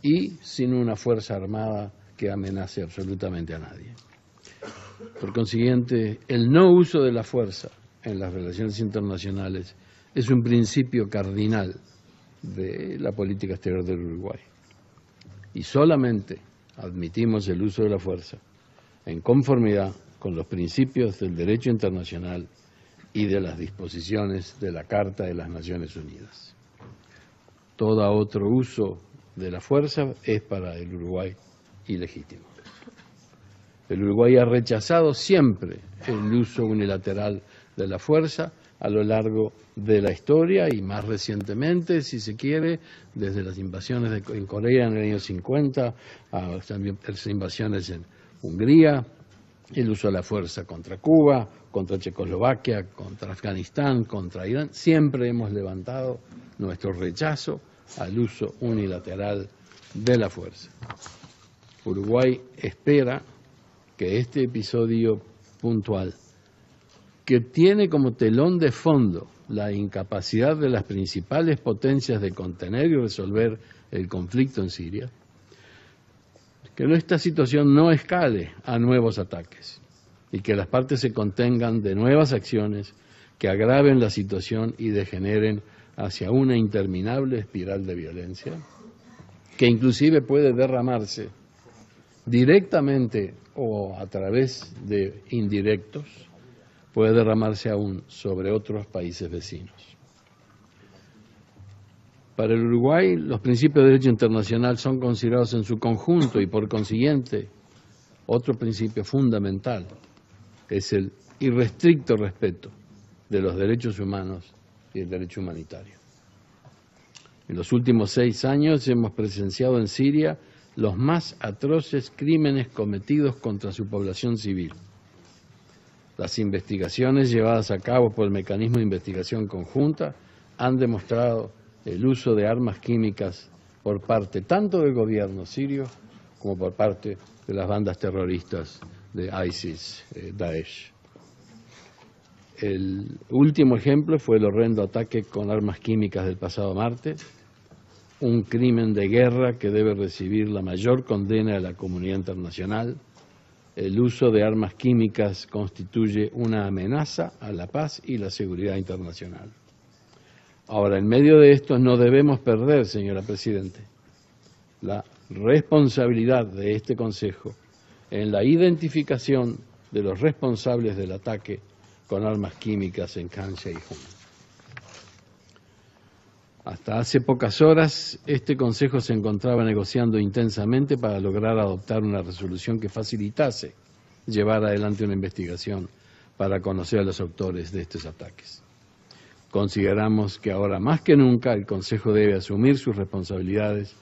y sin una fuerza armada que amenace absolutamente a nadie. Por consiguiente, el no uso de la fuerza en las relaciones internacionales es un principio cardinal de la política exterior del Uruguay. Y solamente admitimos el uso de la fuerza en conformidad con los principios del derecho internacional y de las disposiciones de la Carta de las Naciones Unidas. Todo otro uso de la fuerza es para el Uruguay ilegítimo. El Uruguay ha rechazado siempre el uso unilateral de la fuerza a lo largo de la historia y más recientemente, si se quiere, desde las invasiones en Corea en el año 50, a también las invasiones en Hungría, el uso de la fuerza contra Cuba, contra Checoslovaquia, contra Afganistán, contra Irán. Siempre hemos levantado nuestro rechazo al uso unilateral de la fuerza. Uruguay espera que este episodio puntual, que tiene como telón de fondo la incapacidad de las principales potencias de contener y resolver el conflicto en Siria, que esta situación no escale a nuevos ataques y que las partes se contengan de nuevas acciones que agraven la situación y degeneren hacia una interminable espiral de violencia, que inclusive puede derramarse directamente o a través de indirectos, puede derramarse aún sobre otros países vecinos. Para el Uruguay, los principios de derecho internacional son considerados en su conjunto y, por consiguiente, otro principio fundamental es el irrestricto respeto de los derechos humanos y el derecho humanitario. En los últimos 6 años hemos presenciado en Siria los más atroces crímenes cometidos contra su población civil. Las investigaciones llevadas a cabo por el Mecanismo de Investigación Conjunta han demostrado el uso de armas químicas por parte tanto del gobierno sirio como por parte de las bandas terroristas de ISIS, Daesh. El último ejemplo fue el horrendo ataque con armas químicas del pasado martes, un crimen de guerra que debe recibir la mayor condena de la comunidad internacional. El uso de armas químicas constituye una amenaza a la paz y la seguridad internacional. Ahora, en medio de esto no debemos perder, señora Presidente, la responsabilidad de este Consejo en la identificación de los responsables del ataque con armas químicas en Khan Sheikhoun. Hasta hace pocas horas, este Consejo se encontraba negociando intensamente para lograr adoptar una resolución que facilitase llevar adelante una investigación para conocer a los autores de estos ataques. Consideramos que ahora más que nunca el Consejo debe asumir sus responsabilidades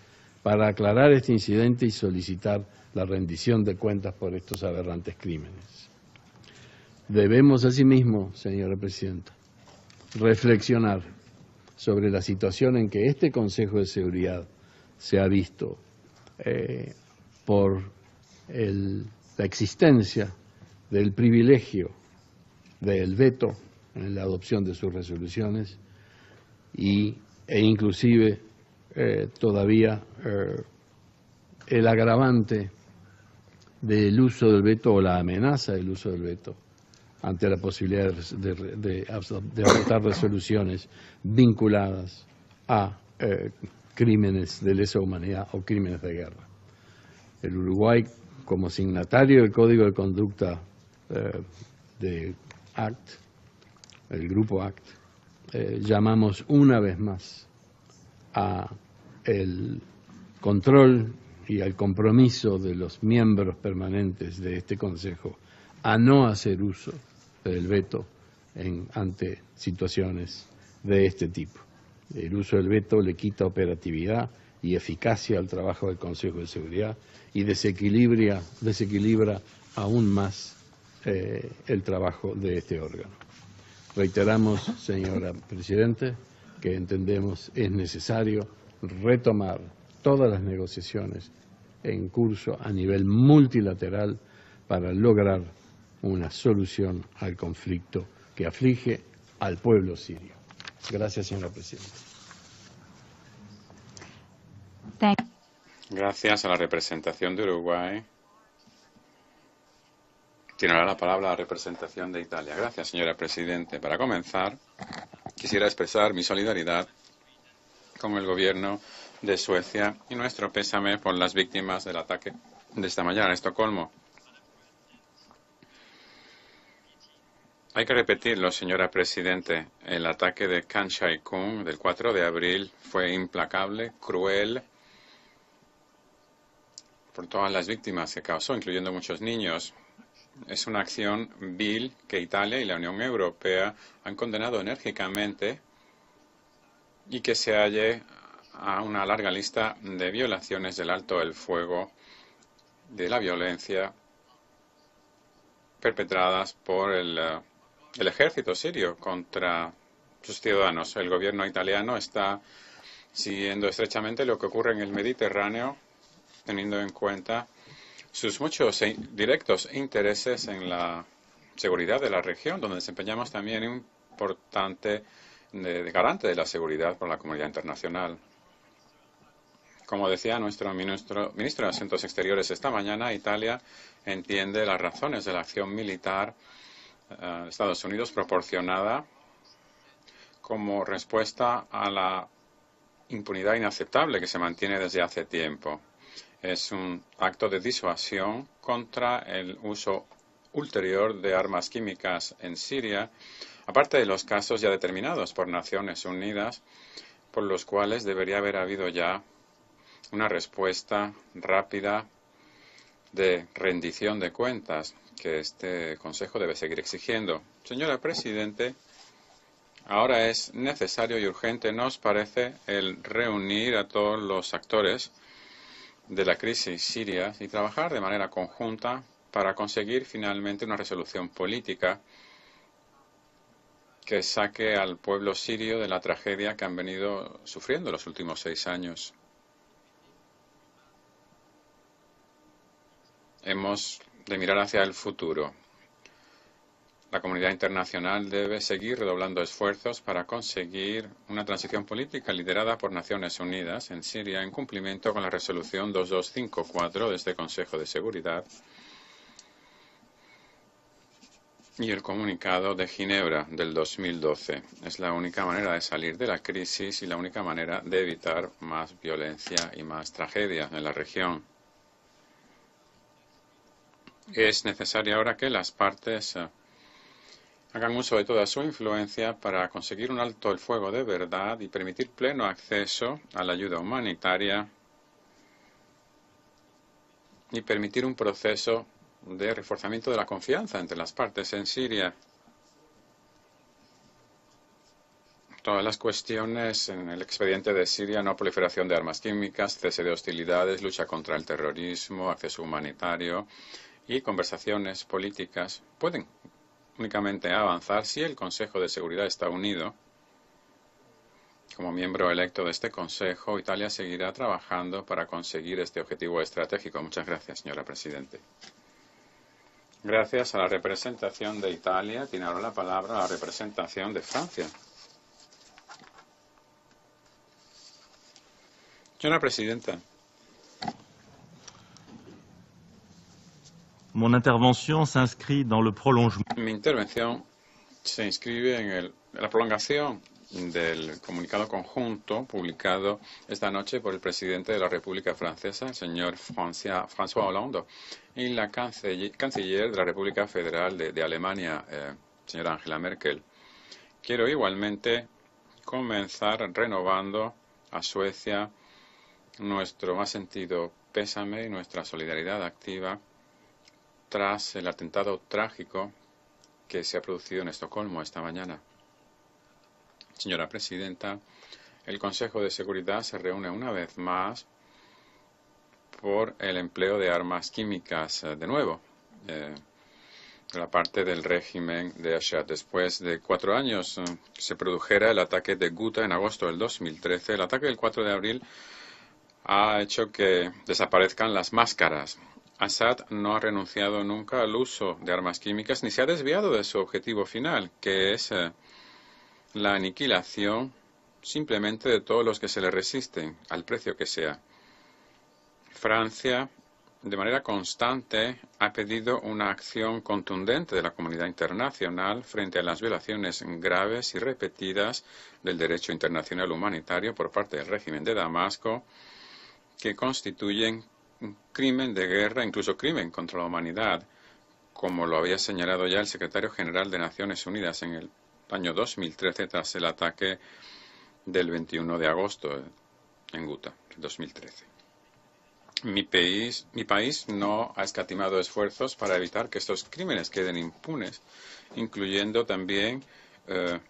para aclarar este incidente y solicitar la rendición de cuentas por estos aberrantes crímenes. Debemos asimismo, señora Presidenta, reflexionar sobre la situación en que este Consejo de Seguridad se ha visto por la existencia del privilegio del veto en la adopción de sus resoluciones e inclusive todavía el agravante del uso del veto o la amenaza del uso del veto ante la posibilidad de adoptar resoluciones vinculadas a crímenes de lesa humanidad o crímenes de guerra. El Uruguay, como signatario del Código de Conducta de ACT, el Grupo ACT, llamamos una vez más a el control y al compromiso de los miembros permanentes de este Consejo a no hacer uso del veto ante situaciones de este tipo. El uso del veto le quita operatividad y eficacia al trabajo del Consejo de Seguridad y desequilibra aún más el trabajo de este órgano. Reiteramos, señora Presidente, que entendemos es necesario retomar todas las negociaciones en curso a nivel multilateral para lograr una solución al conflicto que aflige al pueblo sirio. Gracias, señora Presidenta. Gracias a la representación de Uruguay. Tiene ahora la palabra la representación de Italia. Gracias, señora Presidente. Para comenzar, quisiera expresar mi solidaridad con el gobierno de Suecia y nuestro pésame por las víctimas del ataque de esta mañana en Estocolmo. Hay que repetirlo, señora Presidente. El ataque de Khan Sheikhoun del 4 de abril fue implacable, cruel, por todas las víctimas que causó, incluyendo muchos niños. Es una acción vil que Italia y la Unión Europea han condenado enérgicamente y que se halle a una larga lista de violaciones del alto el fuego, de la violencia perpetradas por el ejército sirio contra sus ciudadanos. El gobierno italiano está siguiendo estrechamente lo que ocurre en el Mediterráneo, teniendo en cuenta sus muchos directos intereses en la seguridad de la región, donde desempeñamos también un importante garante de la seguridad por la comunidad internacional. Como decía nuestro ministro de Asuntos Exteriores esta mañana, Italia entiende las razones de la acción militar de Estados Unidos proporcionada como respuesta a la impunidad inaceptable que se mantiene desde hace tiempo. Es un acto de disuasión contra el uso ulterior de armas químicas en Siria, aparte de los casos ya determinados por Naciones Unidas, por los cuales debería haber habido ya una respuesta rápida de rendición de cuentas que este Consejo debe seguir exigiendo. Señora Presidente, ahora es necesario y urgente, nos parece, el reunir a todos los actores de la crisis siria y trabajar de manera conjunta para conseguir finalmente una resolución política que saque al pueblo sirio de la tragedia que han venido sufriendo los últimos 6 años. Hemos de mirar hacia el futuro. La comunidad internacional debe seguir redoblando esfuerzos para conseguir una transición política liderada por Naciones Unidas en Siria en cumplimiento con la resolución 2254 de este Consejo de Seguridad y el comunicado de Ginebra del 2012. Es la única manera de salir de la crisis y la única manera de evitar más violencia y más tragedia en la región. Es necesario ahora que las partes hagan uso de toda su influencia para conseguir un alto el fuego de verdad y permitir pleno acceso a la ayuda humanitaria y permitir un proceso de reforzamiento de la confianza entre las partes en Siria. Todas las cuestiones en el expediente de Siria, no proliferación de armas químicas, cese de hostilidades, lucha contra el terrorismo, acceso humanitario y conversaciones políticas pueden únicamente avanzar si el Consejo de Seguridad está unido. Como miembro electo de este Consejo, Italia seguirá trabajando para conseguir este objetivo estratégico. Muchas gracias, señora Presidente. Gracias a la representación de Italia. Tiene ahora la palabra la representación de Francia. Señora Presidenta. Mon intervention s'inscrit dans le prolongement. Mi intervención se inscribe en la prolongación del comunicado conjunto publicado esta noche por el presidente de la República Francesa, el señor François Hollande, y la canciller de la República Federal de Alemania, señora Angela Merkel. Quiero igualmente comenzar renovando a Suecia nuestro más sentido pésame y nuestra solidaridad activa tras el atentado trágico que se ha producido en Estocolmo esta mañana. Señora Presidenta, el Consejo de Seguridad se reúne una vez más por el empleo de armas químicas de nuevo, de la parte del régimen de Assad. Después de 4 años se produjera el ataque de Ghouta en agosto del 2013. El ataque del 4 de abril ha hecho que desaparezcan las máscaras. Assad no ha renunciado nunca al uso de armas químicas ni se ha desviado de su objetivo final, que es la aniquilación simplemente de todos los que se le resisten, al precio que sea. Francia, de manera constante, ha pedido una acción contundente de la comunidad internacional frente a las violaciones graves y repetidas del derecho internacional humanitario por parte del régimen de Damasco, que constituyen un crimen de guerra, incluso crimen contra la humanidad, como lo había señalado ya el secretario general de Naciones Unidas en el año 2013 tras el ataque del 21 de agosto en Ghouta, 2013. Mi país no ha escatimado esfuerzos para evitar que estos crímenes queden impunes, incluyendo también el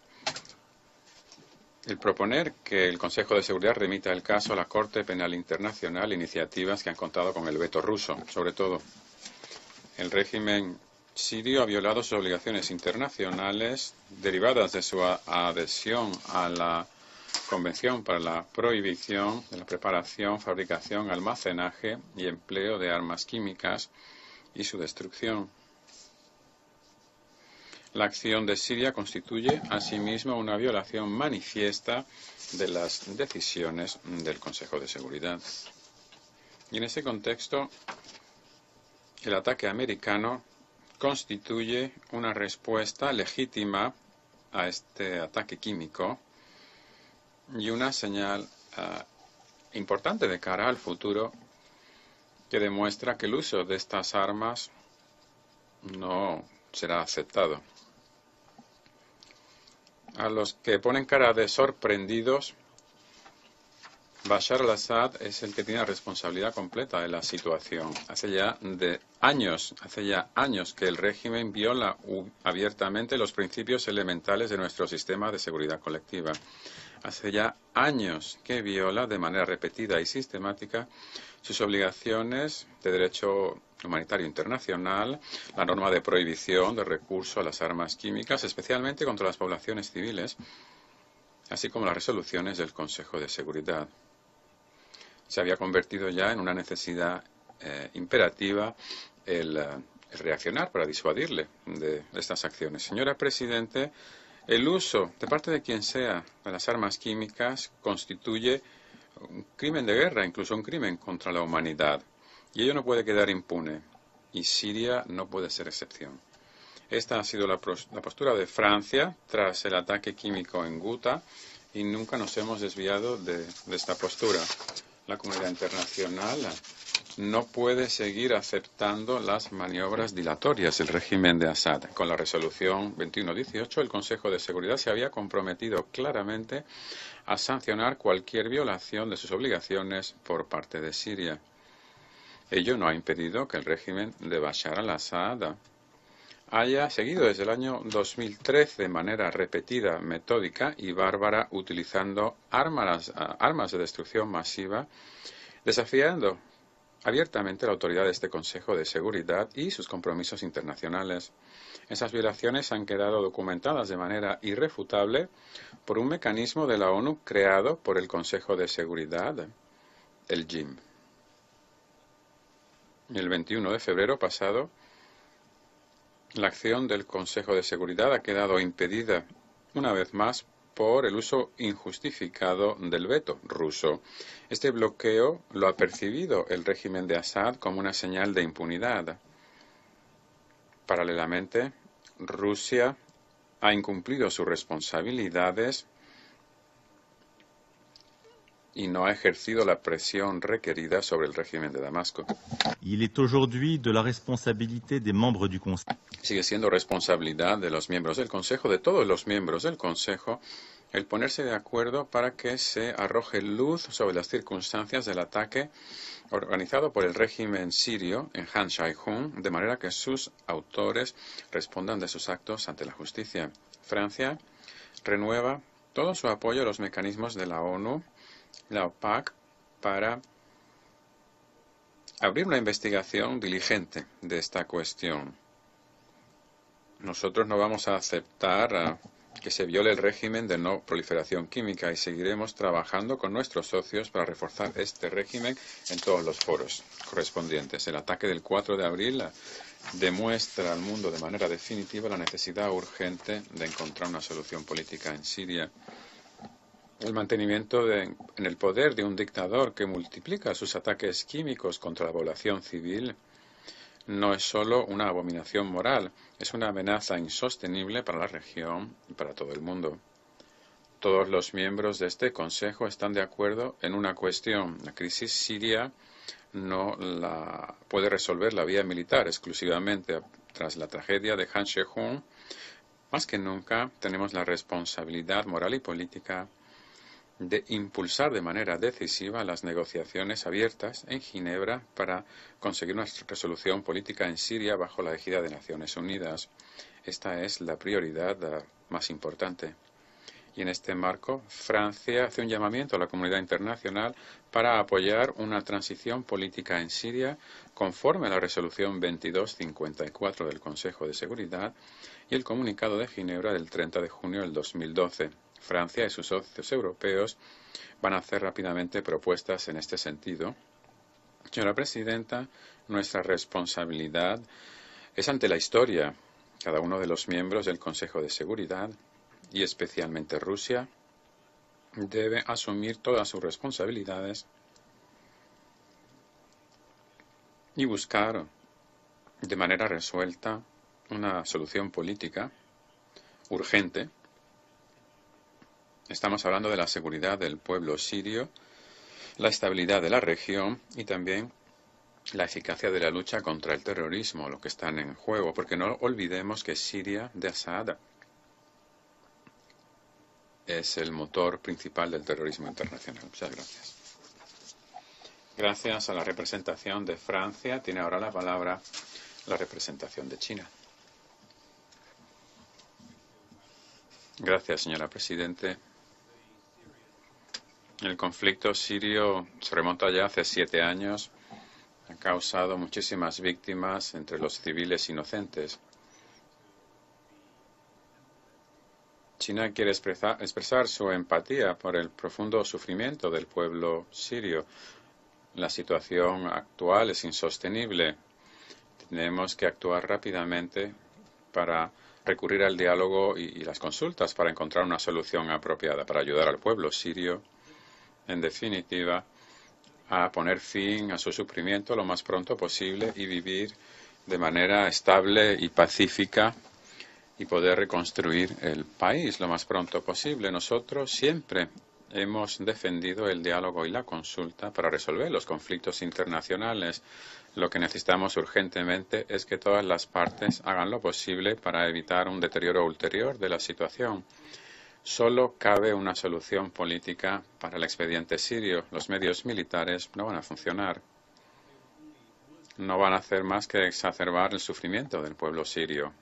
proponer que el Consejo de Seguridad remita el caso a la Corte Penal Internacional, iniciativas que han contado con el veto ruso. Sobre todo, el régimen sirio ha violado sus obligaciones internacionales derivadas de su adhesión a la Convención para la prohibición de la preparación, fabricación, almacenaje y empleo de armas químicas y su destrucción. La acción de Siria constituye, asimismo, una violación manifiesta de las decisiones del Consejo de Seguridad. Y en ese contexto, el ataque americano constituye una respuesta legítima a este ataque químico y una señal importante de cara al futuro que demuestra que el uso de estas armas no será aceptado. A los que ponen cara de sorprendidos, Bashar al-Assad es el que tiene la responsabilidad completa de la situación. Hace ya años que el régimen viola abiertamente los principios elementales de nuestro sistema de seguridad colectiva. Hace ya años que viola de manera repetida y sistemática sus obligaciones de derecho humanitario internacional, la norma de prohibición de recurso a las armas químicas, especialmente contra las poblaciones civiles, así como las resoluciones del Consejo de Seguridad. Se había convertido ya en una necesidad imperativa el reaccionar para disuadirle de estas acciones. Señora Presidente, el uso, de parte de quien sea, de las armas químicas constituye un crimen de guerra, incluso un crimen contra la humanidad. Y ello no puede quedar impune. Y Siria no puede ser excepción. Esta ha sido la postura de Francia tras el ataque químico en Ghouta y nunca nos hemos desviado de esta postura. La comunidad internacional no puede seguir aceptando las maniobras dilatorias del régimen de Assad. Con la resolución 2118, el Consejo de Seguridad se había comprometido claramente a sancionar cualquier violación de sus obligaciones por parte de Siria. Ello no ha impedido que el régimen de Bashar al-Assad haya seguido desde el año 2013 de manera repetida, metódica y bárbara, utilizando armas de destrucción masiva, desafiando abiertamente la autoridad de este Consejo de Seguridad y sus compromisos internacionales. Esas violaciones han quedado documentadas de manera irrefutable por un mecanismo de la ONU creado por el Consejo de Seguridad, el JIM. El 21 de febrero pasado, la acción del Consejo de Seguridad ha quedado impedida una vez más por el uso injustificado del veto ruso. Este bloqueo lo ha percibido el régimen de Assad como una señal de impunidad. Paralelamente, Rusia ha incumplido sus responsabilidades y no ha ejercido la presión requerida sobre el régimen de Damasco. Il est aujourd'hui de la responsabilité des membres du Conseil. Sigue siendo responsabilidad de los miembros del Consejo, de todos los miembros del Consejo, el ponerse de acuerdo para que se arroje luz sobre las circunstancias del ataque organizado por el régimen sirio en Han Shaykhun, de manera que sus autores respondan de sus actos ante la justicia. Francia renueva todo su apoyo a los mecanismos de la ONU, la OPAC, para abrir una investigación diligente de esta cuestión. Nosotros no vamos a aceptar que se viole el régimen de no proliferación química y seguiremos trabajando con nuestros socios para reforzar este régimen en todos los foros correspondientes. El ataque del 4 de abril demuestra al mundo de manera definitiva la necesidad urgente de encontrar una solución política en Siria. El mantenimiento en el poder de un dictador que multiplica sus ataques químicos contra la población civil no es solo una abominación moral, es una amenaza insostenible para la región y para todo el mundo. Todos los miembros de este Consejo están de acuerdo en una cuestión. La crisis siria no la puede resolver la vía militar exclusivamente. Tras la tragedia de Han Shaykhun, más que nunca tenemos la responsabilidad moral y política de impulsar de manera decisiva las negociaciones abiertas en Ginebra para conseguir una resolución política en Siria bajo la égida de Naciones Unidas. Esta es la prioridad más importante. Y en este marco, Francia hace un llamamiento a la comunidad internacional para apoyar una transición política en Siria conforme a la resolución 2254 del Consejo de Seguridad y el comunicado de Ginebra del 30 de junio del 2012. Francia y sus socios europeos van a hacer rápidamente propuestas en este sentido. Señora Presidenta, nuestra responsabilidad es ante la historia. Cada uno de los miembros del Consejo de Seguridad, y especialmente Rusia, debe asumir todas sus responsabilidades y buscar de manera resuelta una solución política urgente. Estamos hablando de la seguridad del pueblo sirio, la estabilidad de la región y también la eficacia de la lucha contra el terrorismo, lo que están en juego, porque no olvidemos que Siria de Assad es el motor principal del terrorismo internacional. Muchas gracias. Gracias a la representación de Francia. Tiene ahora la palabra la representación de China. Gracias, señora Presidente. El conflicto sirio se remonta ya hace 7 años. Ha causado muchísimas víctimas entre los civiles inocentes. China quiere expresar su empatía por el profundo sufrimiento del pueblo sirio. La situación actual es insostenible. Tenemos que actuar rápidamente para recurrir al diálogo y las consultas para encontrar una solución apropiada para ayudar al pueblo sirio, en definitiva, a poner fin a su sufrimiento lo más pronto posible y vivir de manera estable y pacífica y poder reconstruir el país lo más pronto posible. Nosotros siempre hemos defendido el diálogo y la consulta para resolver los conflictos internacionales. Lo que necesitamos urgentemente es que todas las partes hagan lo posible para evitar un deterioro ulterior de la situación. Solo cabe una solución política para el expediente sirio. Los medios militares no van a funcionar. No van a hacer más que exacerbar el sufrimiento del pueblo sirio.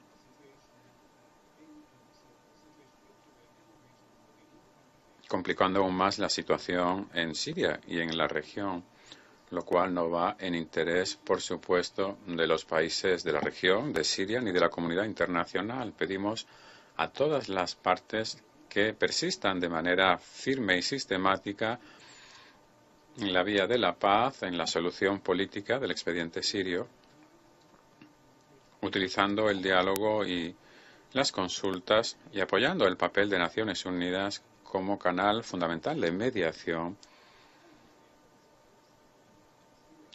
Complicando aún más la situación en Siria y en la región, lo cual no va en interés, por supuesto, de los países de la región, de Siria, ni de la comunidad internacional. Pedimos a todas las partes que persistan de manera firme y sistemática en la vía de la paz, en la solución política del expediente sirio, utilizando el diálogo y las consultas y apoyando el papel de Naciones Unidas como canal fundamental de mediación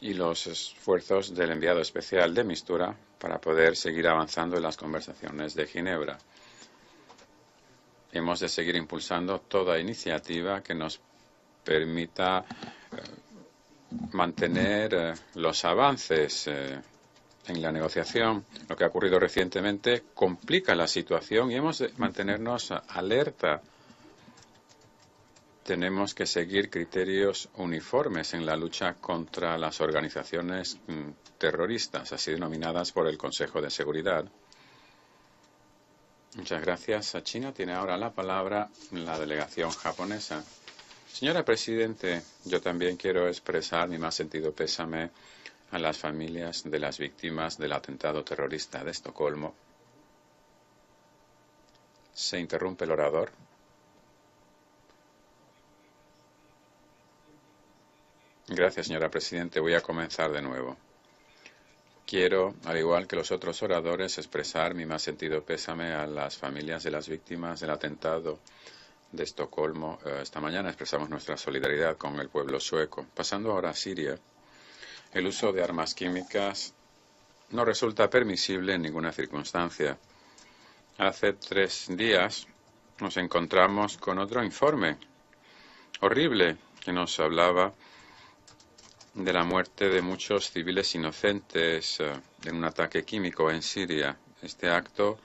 y los esfuerzos del enviado especial de Mistura para poder seguir avanzando en las conversaciones de Ginebra. Hemos de seguir impulsando toda iniciativa que nos permita mantener los avances en la negociación. Lo que ha ocurrido recientemente complica la situación y hemos de mantenernos alerta. Tenemos que seguir criterios uniformes en la lucha contra las organizaciones terroristas, así denominadas por el Consejo de Seguridad. Muchas gracias a China. Tiene ahora la palabra la delegación japonesa. Señora Presidente, yo también quiero expresar mi más sentido pésame a las familias de las víctimas del atentado terrorista de Estocolmo. Se interrumpe el orador. Gracias, señora Presidente. Voy a comenzar de nuevo. Quiero, al igual que los otros oradores, expresar mi más sentido pésame a las familias de las víctimas del atentado de Estocolmo. Esta mañana expresamos nuestra solidaridad con el pueblo sueco. Pasando ahora a Siria, el uso de armas químicas no resulta permisible en ninguna circunstancia. Hace 3 días nos encontramos con otro informe horrible que nos hablaba de la muerte de muchos civiles inocentes en un ataque químico en Siria. Este acto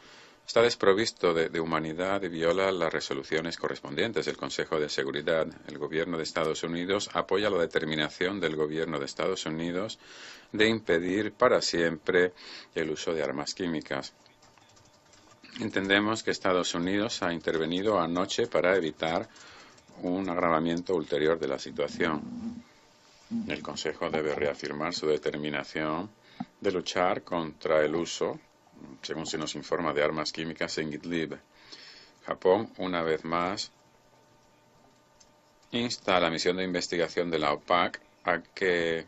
está desprovisto de humanidad y viola las resoluciones correspondientes del Consejo de Seguridad. El gobierno de Estados Unidos apoya la determinación del gobierno de Estados Unidos de impedir para siempre el uso de armas químicas. Entendemos que Estados Unidos ha intervenido anoche para evitar un agravamiento ulterior de la situación. El Consejo debe reafirmar su determinación de luchar contra el uso, según se nos informa, de armas químicas en Idlib. Japón, una vez más, insta a la misión de investigación de la OPAC a que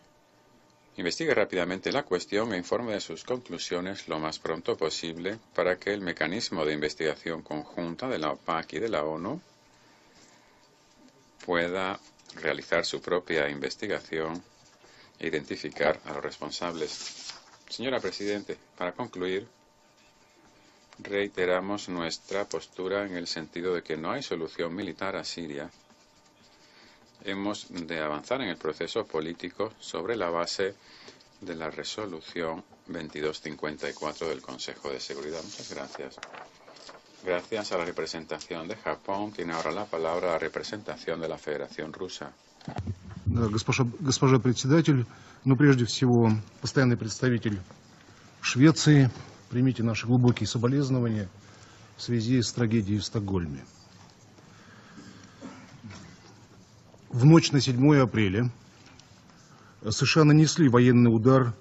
investigue rápidamente la cuestión e informe de sus conclusiones lo más pronto posible para que el mecanismo de investigación conjunta de la OPAC y de la ONU pueda realizar su propia investigación e identificar a los responsables. Señora Presidente, para concluir, reiteramos nuestra postura en el sentido de que no hay solución militar a Siria. Hemos de avanzar en el proceso político sobre la base de la resolución 2254 del Consejo de Seguridad. Muchas gracias. Gracias a la representación de Japón. Tiene ahora la palabra la representación de la Federación Rusa. Госпожа председатель, прежде всего, постоянный представитель Швеции, примите наши глубокие соболезнования в связи с трагедией в Стокгольме. В ночь на 7 апреля США нанесли военный удар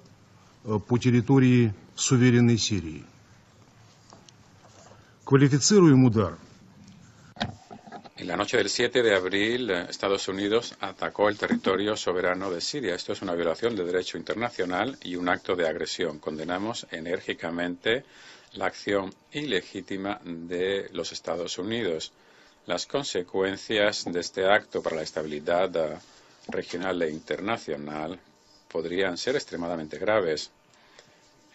по территории суверенной Сирии. Квалифицируем удар. En la noche del 7 de abril, Estados Unidos atacó el territorio soberano de Siria. Esto es una violación del derecho internacional y un acto de agresión. Condenamos enérgicamente la acción ilegítima de los Estados Unidos. Las consecuencias de este acto para la estabilidad regional e internacional podrían ser extremadamente graves.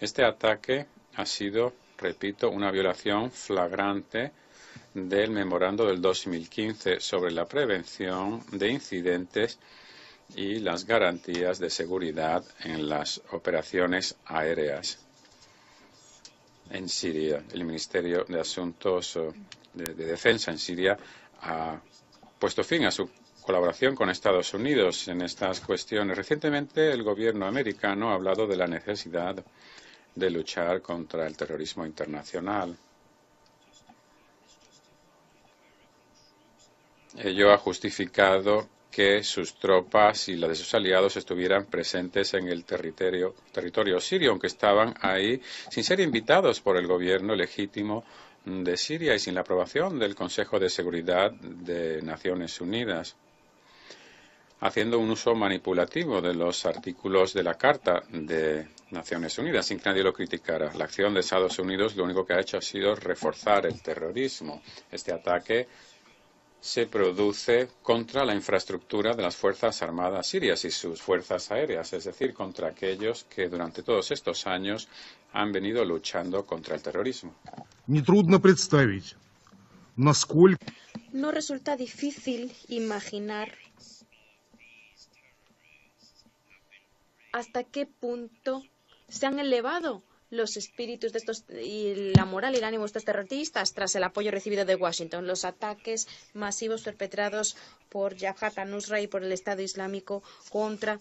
Este ataque ha sido, repito, una violación flagrante del memorando del 2015 sobre la prevención de incidentes y las garantías de seguridad en las operaciones aéreas en Siria. El Ministerio de Asuntos de Defensa en Siria ha puesto fin a su colaboración con Estados Unidos en estas cuestiones. Recientemente, el gobierno americano ha hablado de la necesidad de luchar contra el terrorismo internacional. Ello ha justificado que sus tropas y las de sus aliados estuvieran presentes en el territorio sirio, aunque estaban ahí sin ser invitados por el gobierno legítimo de Siria y sin la aprobación del Consejo de Seguridad de Naciones Unidas, haciendo un uso manipulativo de los artículos de la Carta de Naciones Unidas, sin que nadie lo criticara. La acción de Estados Unidos lo único que ha hecho ha sido reforzar el terrorismo. Este ataque se produce contra la infraestructura de las Fuerzas Armadas sirias y sus fuerzas aéreas, es decir, contra aquellos que durante todos estos años han venido luchando contra el terrorismo. No resulta difícil imaginar hasta qué punto se han elevado los espíritus de estos y la moral y el ánimo de estos terroristas tras el apoyo recibido de Washington. Los ataques masivos perpetrados por Jabhat al-Nusra y por el Estado Islámico contra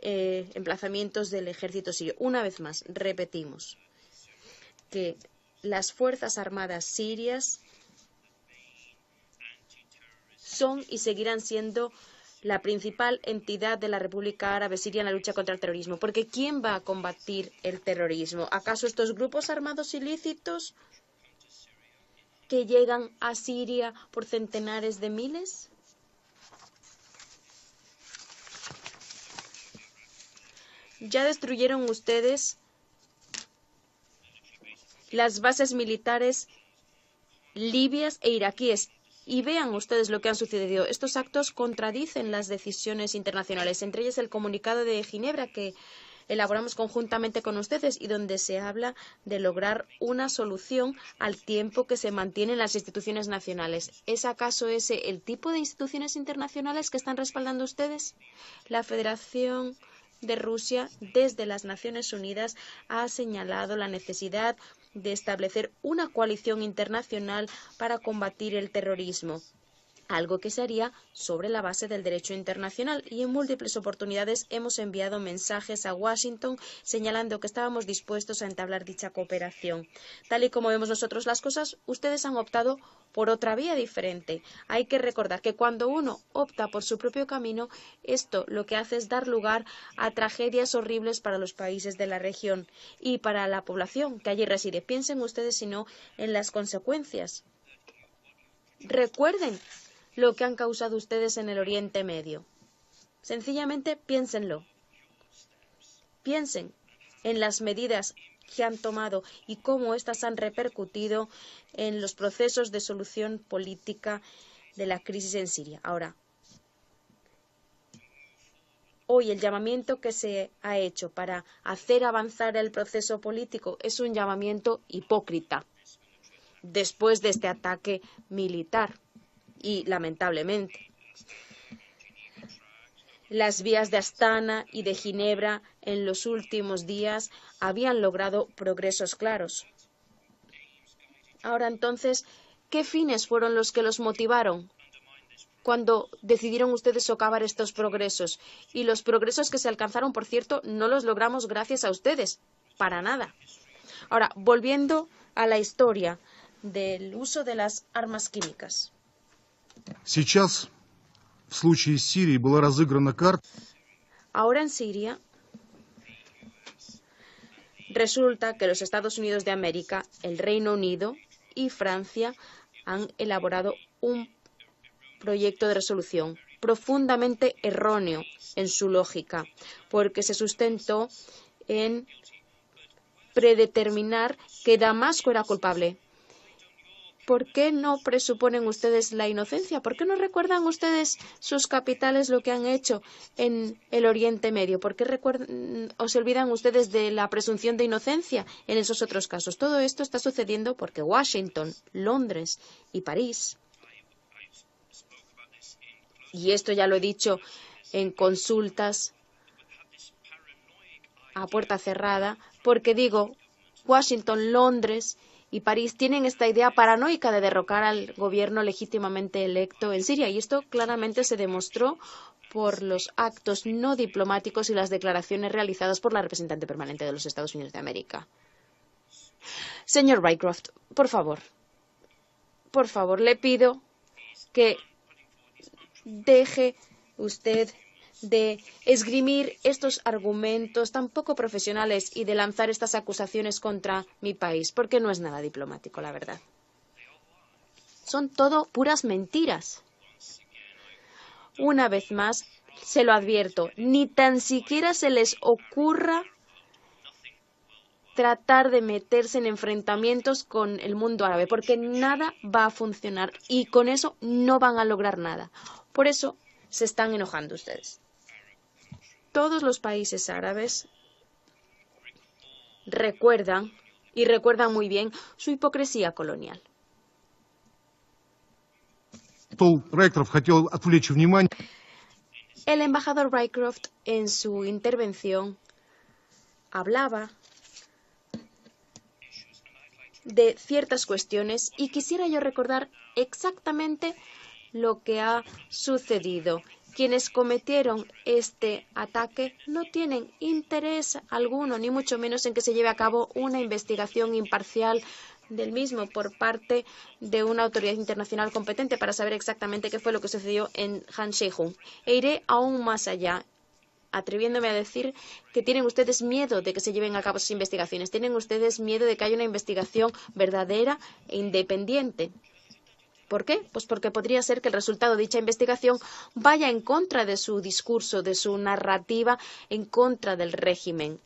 emplazamientos del ejército sirio. Una vez más, repetimos que las Fuerzas Armadas sirias son y seguirán siendo la principal entidad de la República Árabe Siria en la lucha contra el terrorismo. Porque ¿quién va a combatir el terrorismo? ¿Acaso estos grupos armados ilícitos que llegan a Siria por centenares de miles? Ya destruyeron ustedes las bases militares libias e iraquíes. Y vean ustedes lo que han sucedido. Estos actos contradicen las decisiones internacionales, entre ellas el comunicado de Ginebra que elaboramos conjuntamente con ustedes y donde se habla de lograr una solución al tiempo que se mantienen las instituciones nacionales. ¿Es acaso ese el tipo de instituciones internacionales que están respaldando ustedes? La Federación de Rusia, desde las Naciones Unidas, ha señalado la necesidad de establecer una coalición internacional para combatir el terrorismo, algo que se haría sobre la base del derecho internacional, y en múltiples oportunidades hemos enviado mensajes a Washington señalando que estábamos dispuestos a entablar dicha cooperación. Tal y como vemos nosotros las cosas, ustedes han optado por otra vía diferente. Hay que recordar que cuando uno opta por su propio camino, esto lo que hace es dar lugar a tragedias horribles para los países de la región y para la población que allí reside. Piensen ustedes, si no, en las consecuencias. Recuerden lo que han causado ustedes en el Oriente Medio. Sencillamente piénsenlo. Piensen en las medidas que han tomado y cómo éstas han repercutido en los procesos de solución política de la crisis en Siria. Ahora, hoy el llamamiento que se ha hecho para hacer avanzar el proceso político es un llamamiento hipócrita después de este ataque militar. Y, lamentablemente, las vías de Astana y de Ginebra en los últimos días habían logrado progresos claros. Ahora, entonces, ¿qué fines fueron los que los motivaron cuando decidieron ustedes socavar estos progresos? Y los progresos que se alcanzaron, por cierto, no los logramos gracias a ustedes, para nada. Ahora, volviendo a la historia del uso de las armas químicas. Сейчас, в случае Сирии, была разыграна карта. Ahora en Siria resulta que los Estados Unidos de América, el Reino Unido y Francia han elaborado un proyecto de resolución profundamente erróneo en su lógica, porque se sustentó en predeterminar que Damasco era culpable. ¿Por qué no presuponen ustedes la inocencia? ¿Por qué no recuerdan ustedes sus capitales lo que han hecho en el Oriente Medio? ¿Por qué o se olvidan ustedes de la presunción de inocencia en esos otros casos? Todo esto está sucediendo porque Washington, Londres y París, y esto ya lo he dicho en consultas a puerta cerrada, porque digo, Washington, Londres y París tienen esta idea paranoica de derrocar al gobierno legítimamente electo en Siria, y esto claramente se demostró por los actos no diplomáticos y las declaraciones realizadas por la representante permanente de los Estados Unidos de América. Señor Rycroft, por favor, le pido que deje usted de esgrimir estos argumentos tan poco profesionales y de lanzar estas acusaciones contra mi país, porque no es nada diplomático, la verdad. Son todo puras mentiras. Una vez más, se lo advierto, ni tan siquiera se les ocurra tratar de meterse en enfrentamientos con el mundo árabe, porque nada va a funcionar y con eso no van a lograr nada. Por eso se están enojando ustedes. Todos los países árabes recuerdan, y recuerdan muy bien, su hipocresía colonial. El embajador Rycroft, en su intervención, hablaba de ciertas cuestiones y quisiera yo recordar exactamente lo que ha sucedido. Quienes cometieron este ataque no tienen interés alguno, ni mucho menos en que se lleve a cabo una investigación imparcial del mismo por parte de una autoridad internacional competente para saber exactamente qué fue lo que sucedió en Han Sheikhoun. E iré aún más allá, atreviéndome a decir que tienen ustedes miedo de que se lleven a cabo esas investigaciones. Tienen ustedes miedo de que haya una investigación verdadera e independiente. ¿Por qué? Pues porque podría ser que el resultado de dicha investigación vaya en contra de su discurso, de su narrativa, en contra del régimen.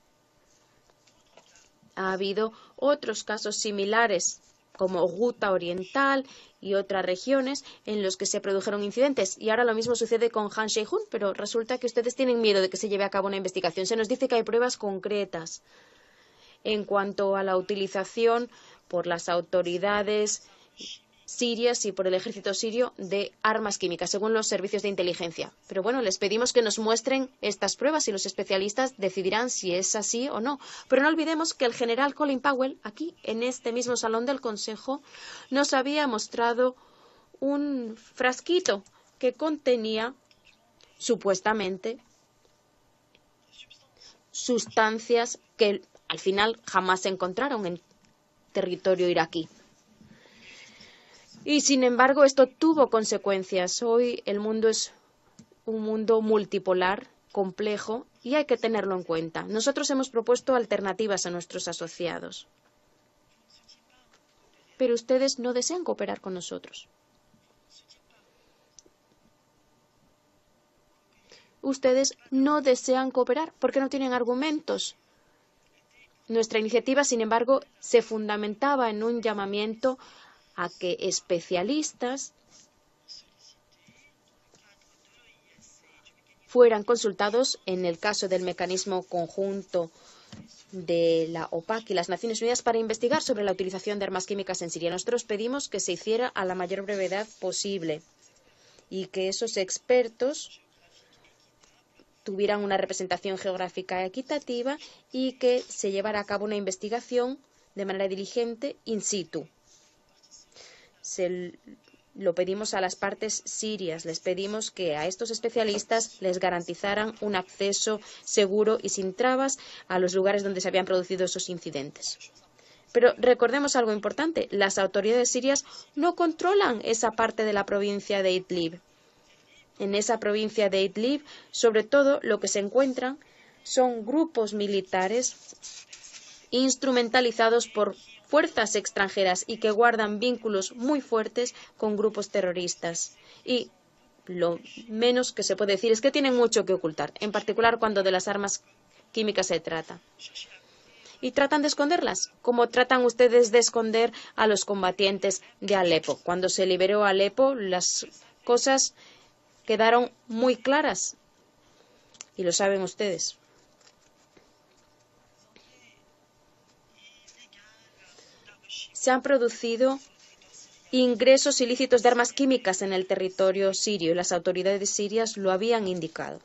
Ha habido otros casos similares, como Ghouta Oriental y otras regiones, en los que se produjeron incidentes. Y ahora lo mismo sucede con Han Sheikhoun, pero resulta que ustedes tienen miedo de que se lleve a cabo una investigación. Se nos dice que hay pruebas concretas en cuanto a la utilización por las autoridades sirias y por el ejército sirio de armas químicas, según los servicios de inteligencia. Pero bueno, les pedimos que nos muestren estas pruebas y los especialistas decidirán si es así o no. Pero no olvidemos que el general Colin Powell, aquí en este mismo salón del Consejo, nos había mostrado un frasquito que contenía supuestamente sustancias que al final jamás se encontraron en territorio iraquí. Y sin embargo, esto tuvo consecuencias. Hoy el mundo es un mundo multipolar, complejo, y hay que tenerlo en cuenta. Nosotros hemos propuesto alternativas a nuestros asociados. Pero ustedes no desean cooperar con nosotros. Ustedes no desean cooperar porque no tienen argumentos. Nuestra iniciativa, sin embargo, se fundamentaba en un llamamiento a que especialistas fueran consultados en el caso del mecanismo conjunto de la OPAC y las Naciones Unidas para investigar sobre la utilización de armas químicas en Siria. Nosotros pedimos que se hiciera a la mayor brevedad posible y que esos expertos tuvieran una representación geográfica equitativa y que se llevara a cabo una investigación de manera diligente in situ. Lo pedimos a las partes sirias, les pedimos que a estos especialistas les garantizaran un acceso seguro y sin trabas a los lugares donde se habían producido esos incidentes. Pero recordemos algo importante, las autoridades sirias no controlan esa parte de la provincia de Idlib. En esa provincia de Idlib, sobre todo, lo que se encuentran son grupos militares instrumentalizados por fuerzas extranjeras y que guardan vínculos muy fuertes con grupos terroristas. Y lo menos que se puede decir es que tienen mucho que ocultar, en particular cuando de las armas químicas se trata. Y tratan de esconderlas, como tratan ustedes de esconder a los combatientes de Alepo. Cuando se liberó Alepo, las cosas quedaron muy claras y lo saben ustedes. Se han producido ingresos ilícitos de armas químicas en el territorio sirio y las autoridades sirias lo habían indicado.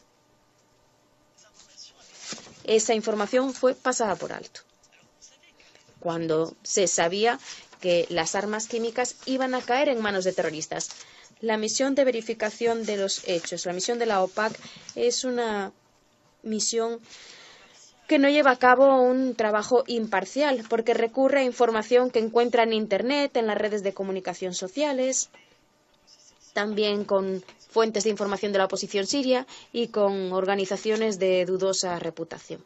Esa información fue pasada por alto cuando se sabía que las armas químicas iban a caer en manos de terroristas. La misión de verificación de los hechos, la misión de la OPAC, es una misión que no lleva a cabo un trabajo imparcial, porque recurre a información que encuentra en Internet, en las redes de comunicación sociales, también con fuentes de información de la oposición siria y con organizaciones de dudosa reputación.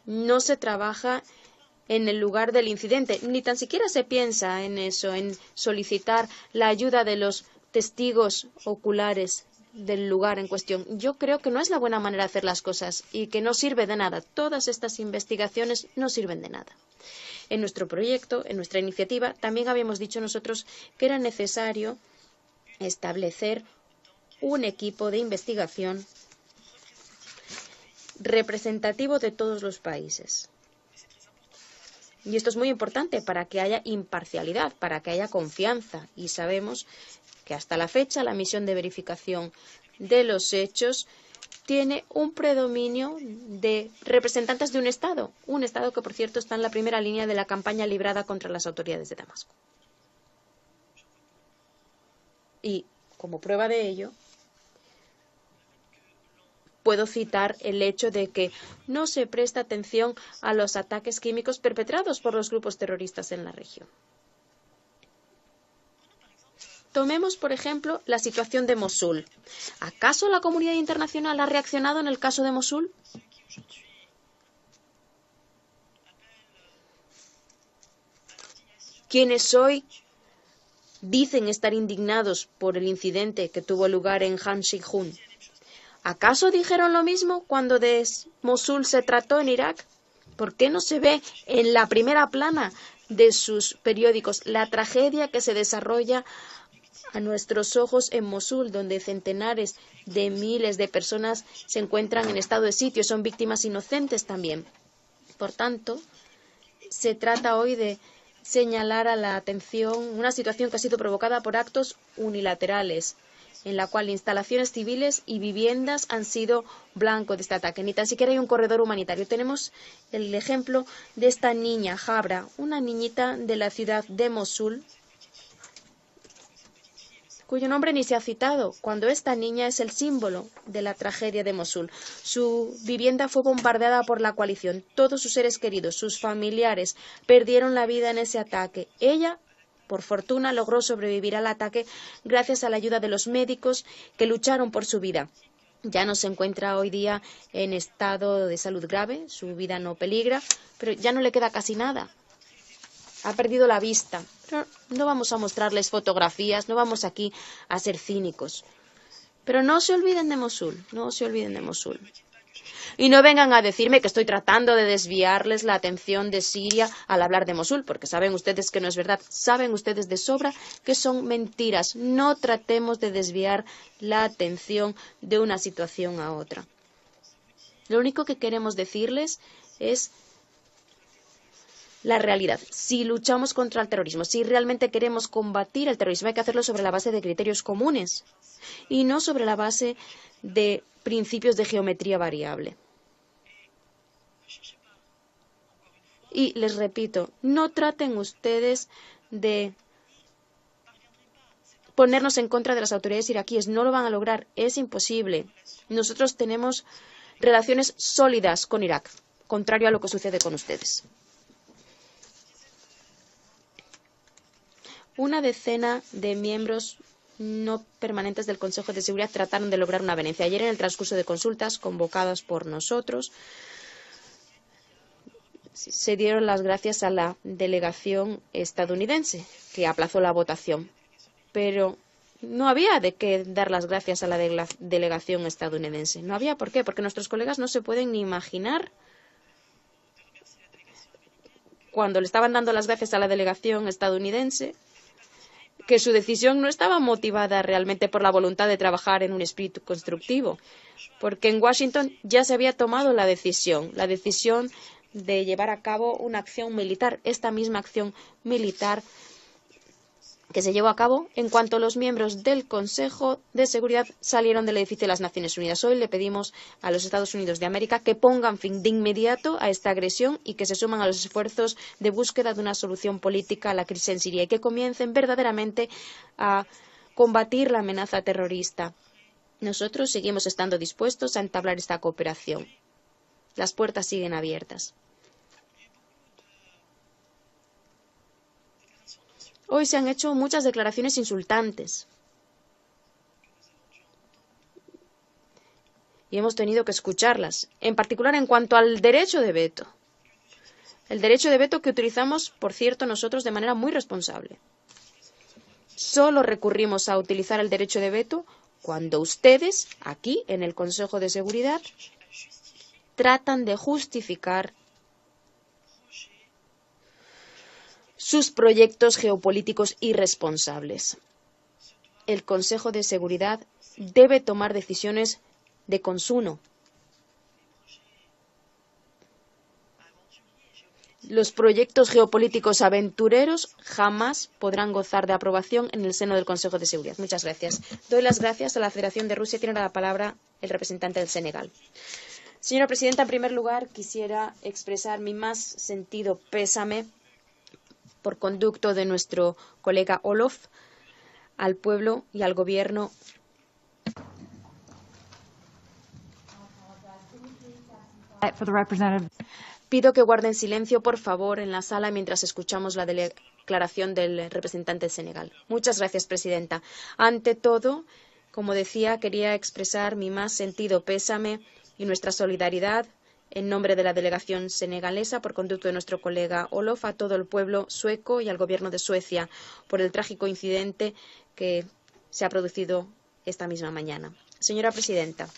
No se trabaja en el lugar del incidente, ni tan siquiera se piensa en eso, en solicitar la ayuda de los testigos oculares del lugar en cuestión. Yo creo que no es la buena manera de hacer las cosas y que no sirve de nada. Todas estas investigaciones no sirven de nada. En nuestro proyecto, en nuestra iniciativa, también habíamos dicho nosotros que era necesario establecer un equipo de investigación representativo de todos los países. Y esto es muy importante para que haya imparcialidad, para que haya confianza. Y sabemos que hasta la fecha la misión de verificación de los hechos tiene un predominio de representantes de un Estado que, por cierto, está en la primera línea de la campaña librada contra las autoridades de Damasco. Y como prueba de ello, puedo citar el hecho de que no se presta atención a los ataques químicos perpetrados por los grupos terroristas en la región. Tomemos, por ejemplo, la situación de Mosul. ¿Acaso la comunidad internacional ha reaccionado en el caso de Mosul? Quienes hoy dicen estar indignados por el incidente que tuvo lugar en Han Sheikhoun, ¿acaso dijeron lo mismo cuando de Mosul se trató en Irak? ¿Por qué no se ve en la primera plana de sus periódicos la tragedia que se desarrolla a nuestros ojos en Mosul, donde centenares de miles de personas se encuentran en estado de sitio, son víctimas inocentes también? Por tanto, se trata hoy de señalara la atención una situación que ha sido provocada por actos unilaterales, en la cual instalaciones civiles y viviendas han sido blanco de este ataque. Ni tan siquiera hay un corredor humanitario. Tenemos el ejemplo de esta niña, Jabra, una niñita de la ciudad de Mosul, cuyo nombre ni se ha citado, cuando esta niña es el símbolo de la tragedia de Mosul. Su vivienda fue bombardeada por la coalición. Todos sus seres queridos, sus familiares, perdieron la vida en ese ataque. Ella, por fortuna, logró sobrevivir al ataque gracias a la ayuda de los médicos que lucharon por su vida. Ya no se encuentra hoy día en estado de salud grave, su vida no peligra, pero ya no le queda casi nada. Ha perdido la vista. Pero no vamos a mostrarles fotografías, no vamos aquí a ser cínicos. Pero no se olviden de Mosul, no se olviden de Mosul. Y no vengan a decirme que estoy tratando de desviarles la atención de Siria al hablar de Mosul, porque saben ustedes que no es verdad, saben ustedes de sobra que son mentiras. No tratemos de desviar la atención de una situación a otra. Lo único que queremos decirles es la realidad. Si luchamos contra el terrorismo, si realmente queremos combatir el terrorismo, hay que hacerlo sobre la base de criterios comunes y no sobre la base de principios de geometría variable. Y les repito, no traten ustedes de ponernos en contra de las autoridades iraquíes. No lo van a lograr, es imposible. Nosotros tenemos relaciones sólidas con Irak, contrario a lo que sucede con ustedes. Una decena de miembros no permanentes del Consejo de Seguridad trataron de lograr una venencia. Ayer, en el transcurso de consultas convocadas por nosotros, se dieron las gracias a la delegación estadounidense, que aplazó la votación. Pero no había de qué dar las gracias a la delegación estadounidense. No había. ¿Por qué? Porque nuestros colegas no se pueden ni imaginar, cuando le estaban dando las gracias a la delegación estadounidense, que su decisión no estaba motivada realmente por la voluntad de trabajar en un espíritu constructivo, porque en Washington ya se había tomado la decisión de llevar a cabo una acción militar, esta misma acción militar que se llevó a cabo en cuanto los miembros del Consejo de Seguridad salieron del edificio de las Naciones Unidas. Hoy le pedimos a los Estados Unidos de América que pongan fin de inmediato a esta agresión y que se suman a los esfuerzos de búsqueda de una solución política a la crisis en Siria y que comiencen verdaderamente a combatir la amenaza terrorista. Nosotros seguimos estando dispuestos a entablar esta cooperación. Las puertas siguen abiertas. Hoy se han hecho muchas declaraciones insultantes y hemos tenido que escucharlas, en particular en cuanto al derecho de veto. El derecho de veto que utilizamos, por cierto, nosotros de manera muy responsable. Solo recurrimos a utilizar el derecho de veto cuando ustedes, aquí en el Consejo de Seguridad, tratan de justificar sus proyectos geopolíticos irresponsables. El Consejo de Seguridad debe tomar decisiones de consuno. Los proyectos geopolíticos aventureros jamás podrán gozar de aprobación en el seno del Consejo de Seguridad. Muchas gracias. Doy las gracias a la Federación de Rusia. Tiene la palabra el representante del Senegal. Señora Presidenta, en primer lugar quisiera expresar mi más sentido pésame por conducto de nuestro colega Olof al pueblo y al gobierno. Pido que guarden silencio, por favor, en la sala mientras escuchamos la declaración del representante del Senegal. Muchas gracias, Presidenta. Ante todo, como decía, quería expresar mi más sentido pésame y nuestra solidaridad en nombre de la delegación senegalesa, por conducto de nuestro colega Olof, a todo el pueblo sueco y al gobierno de Suecia por el trágico incidente que se ha producido esta misma mañana. Señora Presidenta,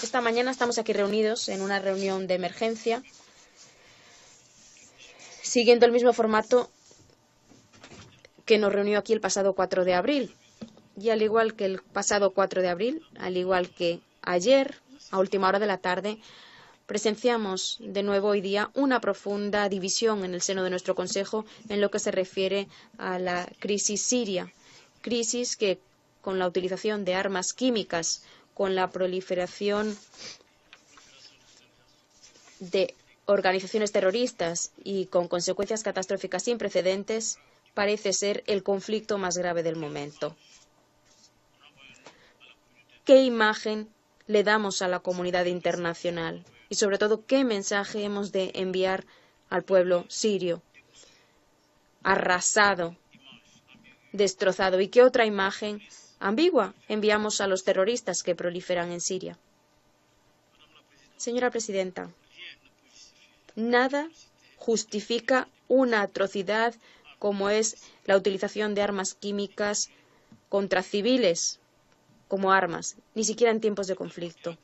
esta mañana estamos aquí reunidos en una reunión de emergencia, siguiendo el mismo formato que nos reunió aquí el pasado 4 de abril. Y al igual que el pasado 4 de abril, al igual que ayer, a última hora de la tarde, Presenciamos de nuevo hoy día una profunda división en el seno de nuestro Consejo en lo que se refiere a la crisis siria. Crisis que, con la utilización de armas químicas, con la proliferación de organizaciones terroristas y con consecuencias catastróficas sin precedentes, parece ser el conflicto más grave del momento. ¿Qué imagen le damos a la comunidad internacional? Y sobre todo, ¿qué mensaje hemos de enviar al pueblo sirio? Arrasado, destrozado. ¿Y qué otra imagen ambigua enviamos a los terroristas que proliferan en Siria? Señora Presidenta, nada justifica una atrocidad como es la utilización de armas químicas contra civiles como armas, ni siquiera en tiempos de conflicto.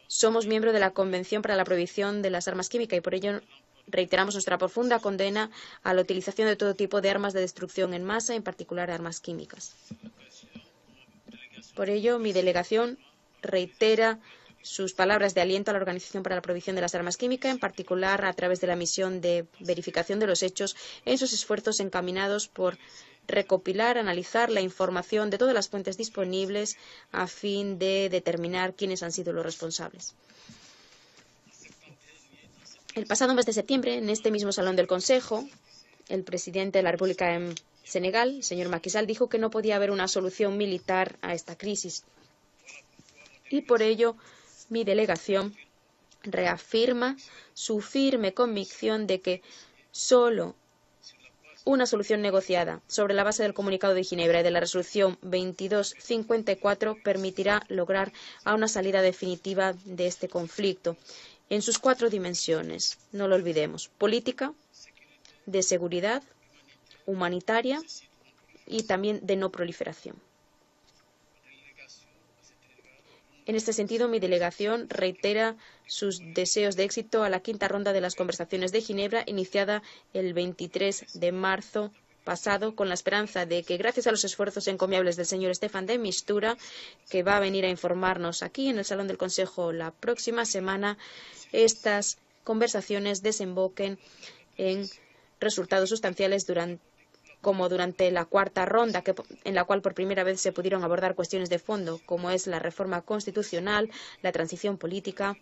Somos miembros de la Convención para la Prohibición de las Armas Químicas y por ello reiteramos nuestra profunda condena a la utilización de todo tipo de armas de destrucción en masa, en particular armas químicas. Por ello, mi delegación reitera sus palabras de aliento a la Organización para la Prohibición de las Armas Químicas, en particular a través de la misión de verificación de los hechos en sus esfuerzos encaminados por recopilar, analizar la información de todas las fuentes disponibles a fin de determinar quiénes han sido los responsables. El pasado mes de septiembre, en este mismo salón del Consejo, el presidente de la República en Senegal, el señor Macky Sall, dijo que no podía haber una solución militar a esta crisis. Y por ello, mi delegación reafirma su firme convicción de que solo una solución negociada sobre la base del Comunicado de Ginebra y de la Resolución 2254 permitirá lograr una salida definitiva de este conflicto en sus 4 dimensiones. No lo olvidemos: política, de seguridad, humanitaria y también de no proliferación. En este sentido, mi delegación reitera sus deseos de éxito a la 5ª ronda de las conversaciones de Ginebra, iniciada el 23 de marzo pasado, con la esperanza de que, gracias a los esfuerzos encomiables del señor Stefan de Mistura, que va a venir a informarnos aquí en el Salón del Consejo la próxima semana, estas conversaciones desemboquen en resultados sustanciales como durante la 4ª ronda, en la cual por primera vez se pudieron abordar cuestiones de fondo, como es la reforma constitucional, la transición política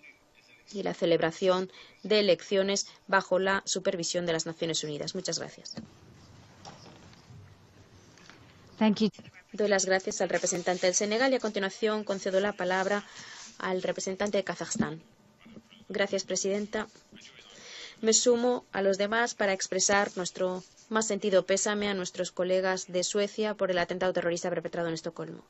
y la celebración de elecciones bajo la supervisión de las Naciones Unidas. Muchas gracias. Thank you. Doy las gracias al representante del Senegal y a continuación concedo la palabra al representante de Kazajstán. Gracias, presidenta. Me sumo a los demás para expresar nuestro más sentido pésame a nuestros colegas de Suecia por el atentado terrorista perpetrado en Estocolmo.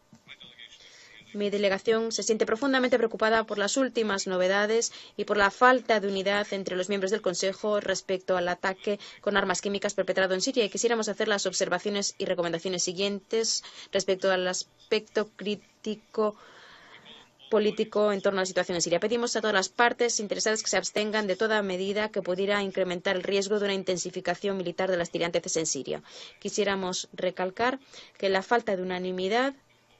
Mi delegación se siente profundamente preocupada por las últimas novedades y por la falta de unidad entre los miembros del Consejo respecto al ataque con armas químicas perpetrado en Siria, y quisiéramos hacer las observaciones y recomendaciones siguientes respecto al aspecto crítico político en torno a la situación en Siria. Pedimos a todas las partes interesadas que se abstengan de toda medida que pudiera incrementar el riesgo de una intensificación militar de las tiranteces en Siria. Quisiéramos recalcar que la falta de unanimidad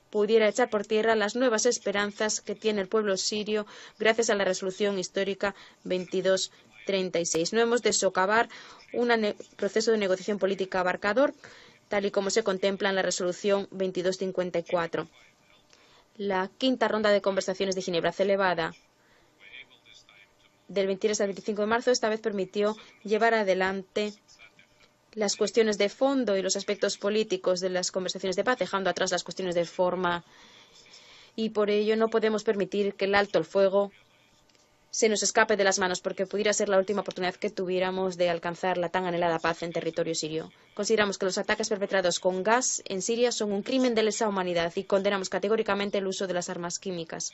pudiera echar por tierra las nuevas esperanzas que tiene el pueblo sirio gracias a la resolución histórica 2236. No hemos de socavar un proceso de negociación política abarcador, tal y como se contempla en la resolución 2254. La 5ª ronda de conversaciones de Ginebra, celebrada del 23 al 25 de marzo, esta vez permitió llevar adelante las cuestiones de fondo y los aspectos políticos de las conversaciones de paz, dejando atrás las cuestiones de forma. Y por ello no podemos permitir que el alto el fuego se nos escape de las manos, porque pudiera ser la última oportunidad que tuviéramos de alcanzar la tan anhelada paz en territorio sirio. Consideramos que los ataques perpetrados con gas en Siria son un crimen de lesa humanidad y condenamos categóricamente el uso de las armas químicas.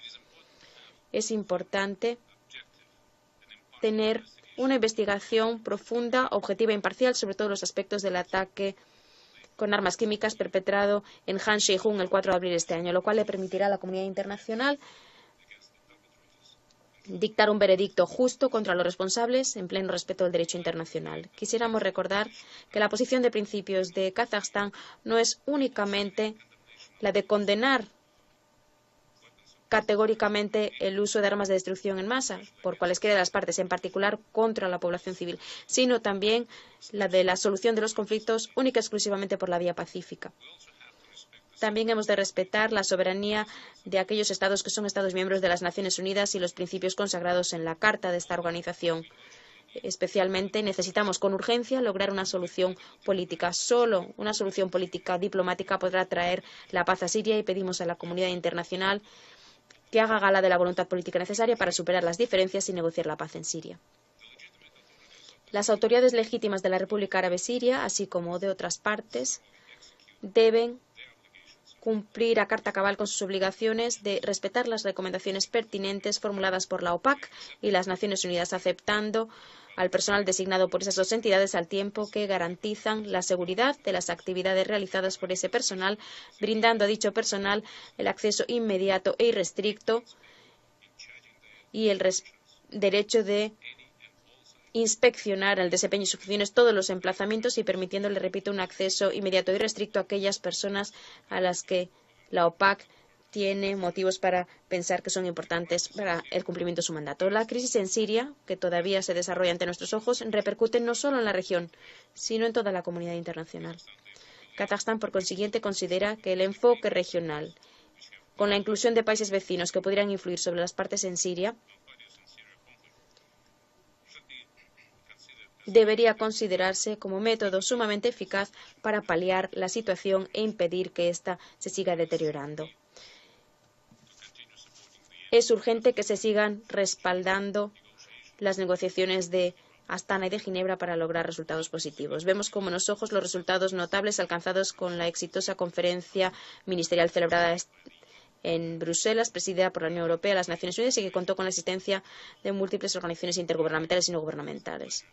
Es importante tener una investigación profunda, objetiva e imparcial sobre todos los aspectos del ataque con armas químicas perpetrado en Han Sheikhoun el 4 de abril de este año, lo cual le permitirá a la comunidad internacional dictar un veredicto justo contra los responsables en pleno respeto del derecho internacional. Quisiéramos recordar que la posición de principios de Kazajstán no es únicamente la de condenar categóricamente el uso de armas de destrucción en masa por cualesquiera de las partes, en particular contra la población civil, sino también la de la solución de los conflictos única y exclusivamente por la vía pacífica. También hemos de respetar la soberanía de aquellos estados que son estados miembros de las Naciones Unidas y los principios consagrados en la Carta de esta organización. Especialmente necesitamos con urgencia lograr una solución política. Solo una solución política diplomática podrá traer la paz a Siria y pedimos a la comunidad internacional que haga gala de la voluntad política necesaria para superar las diferencias y negociar la paz en Siria. Las autoridades legítimas de la República Árabe Siria, así como de otras partes, deben cumplir a carta cabal con sus obligaciones de respetar las recomendaciones pertinentes formuladas por la OPAC y las Naciones Unidas, aceptando al personal designado por esas dos entidades al tiempo que garantizan la seguridad de las actividades realizadas por ese personal, brindando a dicho personal el acceso inmediato e irrestricto y el derecho de inspeccionar el desempeño y sus funciones todos los emplazamientos y permitiéndole, repito, un acceso inmediato y restricto a aquellas personas a las que la OPAC tiene motivos para pensar que son importantes para el cumplimiento de su mandato. La crisis en Siria, que todavía se desarrolla ante nuestros ojos, repercute no solo en la región, sino en toda la comunidad internacional. Kazajstán, por consiguiente, considera que el enfoque regional, con la inclusión de países vecinos que pudieran influir sobre las partes en Siria, debería considerarse como método sumamente eficaz para paliar la situación e impedir que ésta se siga deteriorando. Es urgente que se sigan respaldando las negociaciones de Astana y de Ginebra para lograr resultados positivos. Vemos con buenos ojos los resultados notables alcanzados con la exitosa conferencia ministerial celebrada en Bruselas, presidida por la Unión Europea, las Naciones Unidas y que contó con la asistencia de múltiples organizaciones intergubernamentales y no gubernamentales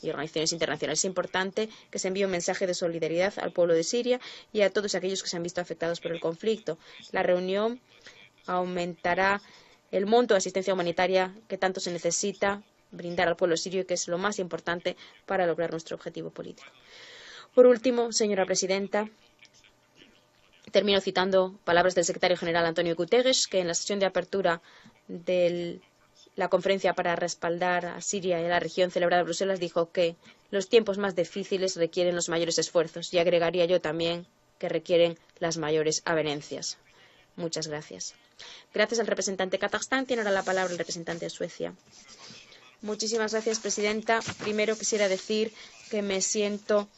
y organizaciones internacionales. Es importante que se envíe un mensaje de solidaridad al pueblo de Siria y a todos aquellos que se han visto afectados por el conflicto. La reunión aumentará el monto de asistencia humanitaria que tanto se necesita brindar al pueblo sirio y que es lo más importante para lograr nuestro objetivo político. Por último, señora presidenta, termino citando palabras del secretario general Antonio Guterres, que en la sesión de apertura de la conferencia para respaldar a Siria y a la región celebrada en Bruselas dijo que los tiempos más difíciles requieren los mayores esfuerzos y agregaría yo también que requieren las mayores avenencias. Muchas gracias. Gracias al representante de Kazajstán. Tiene ahora la palabra el representante de Suecia. Muchísimas gracias, presidenta. Primero quisiera decir que me siento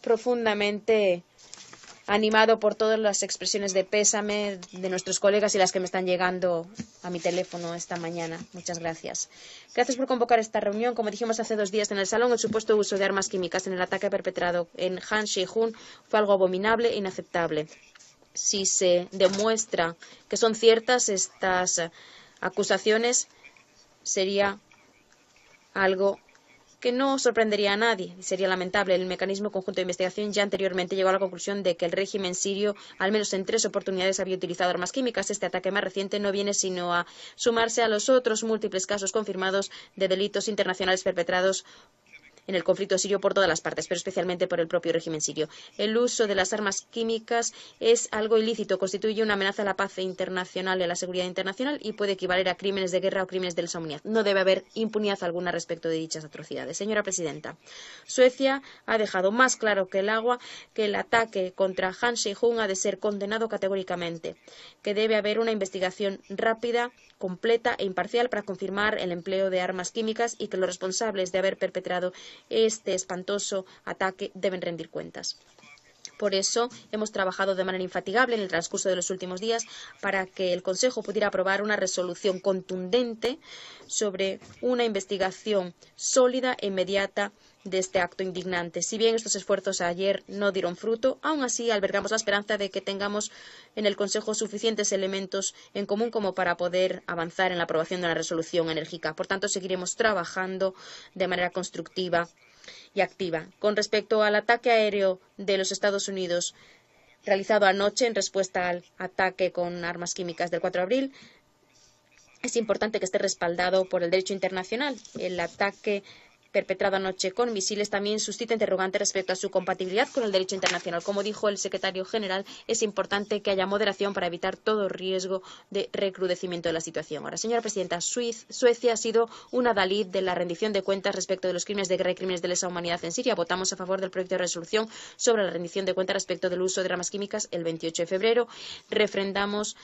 profundamente animado por todas las expresiones de pésame de nuestros colegas y las que me están llegando a mi teléfono esta mañana. Muchas gracias. Gracias por convocar esta reunión. Como dijimos hace 2 días en el salón, el supuesto uso de armas químicas en el ataque perpetrado en Han Shih-hun fue algo abominable e inaceptable. Si se demuestra que son ciertas estas acusaciones, sería algo que no sorprendería a nadie y sería lamentable. El mecanismo conjunto de investigación ya anteriormente llegó a la conclusión de que el régimen sirio, al menos en 3 oportunidades, había utilizado armas químicas. Este ataque más reciente no viene sino a sumarse a los otros múltiples casos confirmados de delitos internacionales perpetrados en el conflicto sirio por todas las partes, pero especialmente por el propio régimen sirio. El uso de las armas químicas es algo ilícito, constituye una amenaza a la paz internacional y a la seguridad internacional y puede equivaler a crímenes de guerra o crímenes de lesa humanidad. No debe haber impunidad alguna respecto de dichas atrocidades. Señora presidenta, Suecia ha dejado más claro que el agua que el ataque contra Han Shih-hun ha de ser condenado categóricamente, que debe haber una investigación rápida, completa e imparcial para confirmar el empleo de armas químicas y que los responsables de haber perpetrado este espantoso ataque deben rendir cuentas. Por eso hemos trabajado de manera infatigable en el transcurso de los últimos días para que el Consejo pudiera aprobar una resolución contundente sobre una investigación sólida e inmediata de este acto indignante. Si bien estos esfuerzos ayer no dieron fruto, aún así albergamos la esperanza de que tengamos en el Consejo suficientes elementos en común como para poder avanzar en la aprobación de una resolución enérgica. Por tanto, seguiremos trabajando de manera constructiva y activa. Con respecto al ataque aéreo de los Estados Unidos realizado anoche en respuesta al ataque con armas químicas del 4 de abril, es importante que esté respaldado por el derecho internacional. El ataque perpetrado anoche con misiles también suscita interrogantes respecto a su compatibilidad con el derecho internacional. Como dijo el secretario general, es importante que haya moderación para evitar todo riesgo de recrudecimiento de la situación. Ahora, señora presidenta, Suecia ha sido una adalid de la rendición de cuentas respecto de los crímenes de guerra y crímenes de lesa humanidad en Siria. Votamos a favor del proyecto de resolución sobre la rendición de cuentas respecto del uso de armas químicas el 28 de febrero. Refrendamos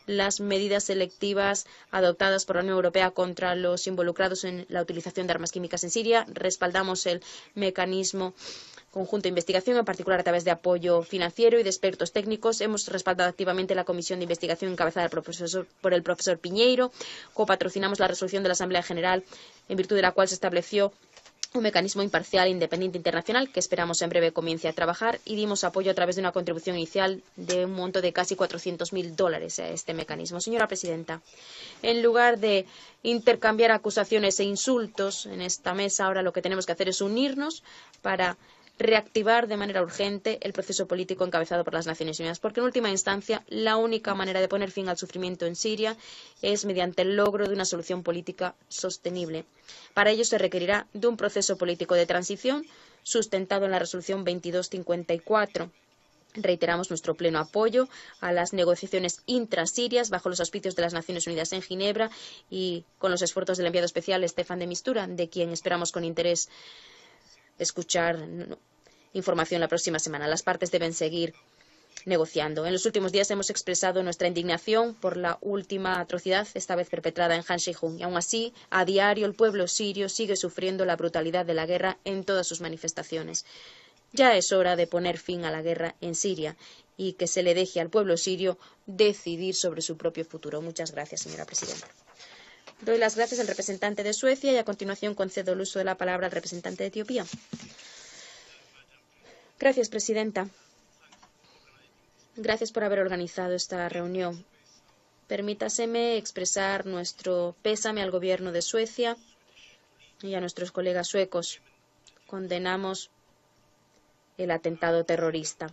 las medidas selectivas adoptadas por la Unión Europea contra los involucrados en la utilización de armas químicas en Siria. Respaldamos el mecanismo conjunto de investigación, en particular a través de apoyo financiero y de expertos técnicos. Hemos respaldado activamente la comisión de investigación encabezada por el profesor Piñeiro. Copatrocinamos la resolución de la Asamblea General, en virtud de la cual se estableció un mecanismo imparcial e independiente internacional que esperamos en breve comience a trabajar, y dimos apoyo a través de una contribución inicial de un monto de casi $400.000 a este mecanismo. Señora presidenta, en lugar de intercambiar acusaciones e insultos en esta mesa, ahora lo que tenemos que hacer es unirnos para reactivar de manera urgente el proceso político encabezado por las Naciones Unidas, porque en última instancia la única manera de poner fin al sufrimiento en Siria es mediante el logro de una solución política sostenible. Para ello se requerirá de un proceso político de transición sustentado en la resolución 2254. Reiteramos nuestro pleno apoyo a las negociaciones intrasirias bajo los auspicios de las Naciones Unidas en Ginebra y con los esfuerzos del enviado especial Stefan de Mistura, de quien esperamos con interés escuchar información la próxima semana. Las partes deben seguir negociando. En los últimos días hemos expresado nuestra indignación por la última atrocidad, esta vez perpetrada en Han Sheikhoun, y aún así, a diario el pueblo sirio sigue sufriendo la brutalidad de la guerra en todas sus manifestaciones. Ya es hora de poner fin a la guerra en Siria y que se le deje al pueblo sirio decidir sobre su propio futuro. Muchas gracias, señora presidenta. Doy las gracias al representante de Suecia y a continuación concedo el uso de la palabra al representante de Etiopía. Gracias, presidenta. Gracias por haber organizado esta reunión. Permítaseme expresar nuestro pésame al gobierno de Suecia y a nuestros colegas suecos. Condenamos el atentado terrorista.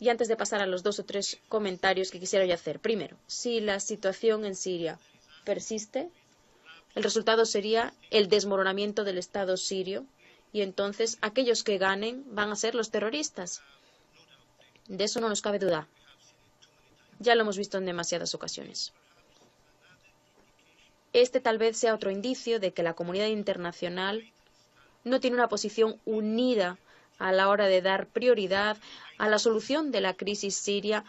Y antes de pasar a los 2 o 3 comentarios que quisiera yo hacer. Primero, si la situación en Siria persiste, el resultado sería el desmoronamiento del Estado sirio, y entonces aquellos que ganen van a ser los terroristas. De eso no nos cabe duda. Ya lo hemos visto en demasiadas ocasiones. Este tal vez sea otro indicio de que la comunidad internacional no tiene una posición unida a la hora de dar prioridad a la solución de la crisis siria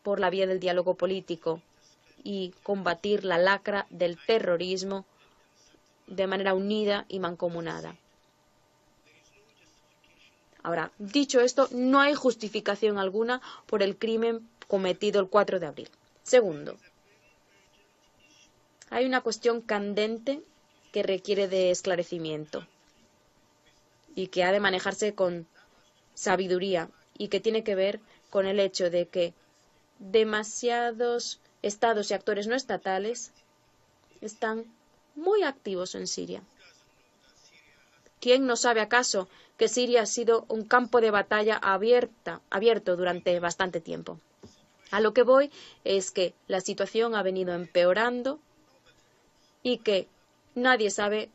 por la vía del diálogo político y combatir la lacra del terrorismo de manera unida y mancomunada. Ahora, dicho esto, no hay justificación alguna por el crimen cometido el 4 de abril. Segundo, hay una cuestión candente que requiere de esclarecimiento y que ha de manejarse con sabiduría y que tiene que ver con el hecho de que demasiados estados y actores no estatales están muy activos en Siria. ¿Quién no sabe acaso que Siria ha sido un campo de batalla abierto durante bastante tiempo? A lo que voy es que la situación ha venido empeorando y que nadie sabe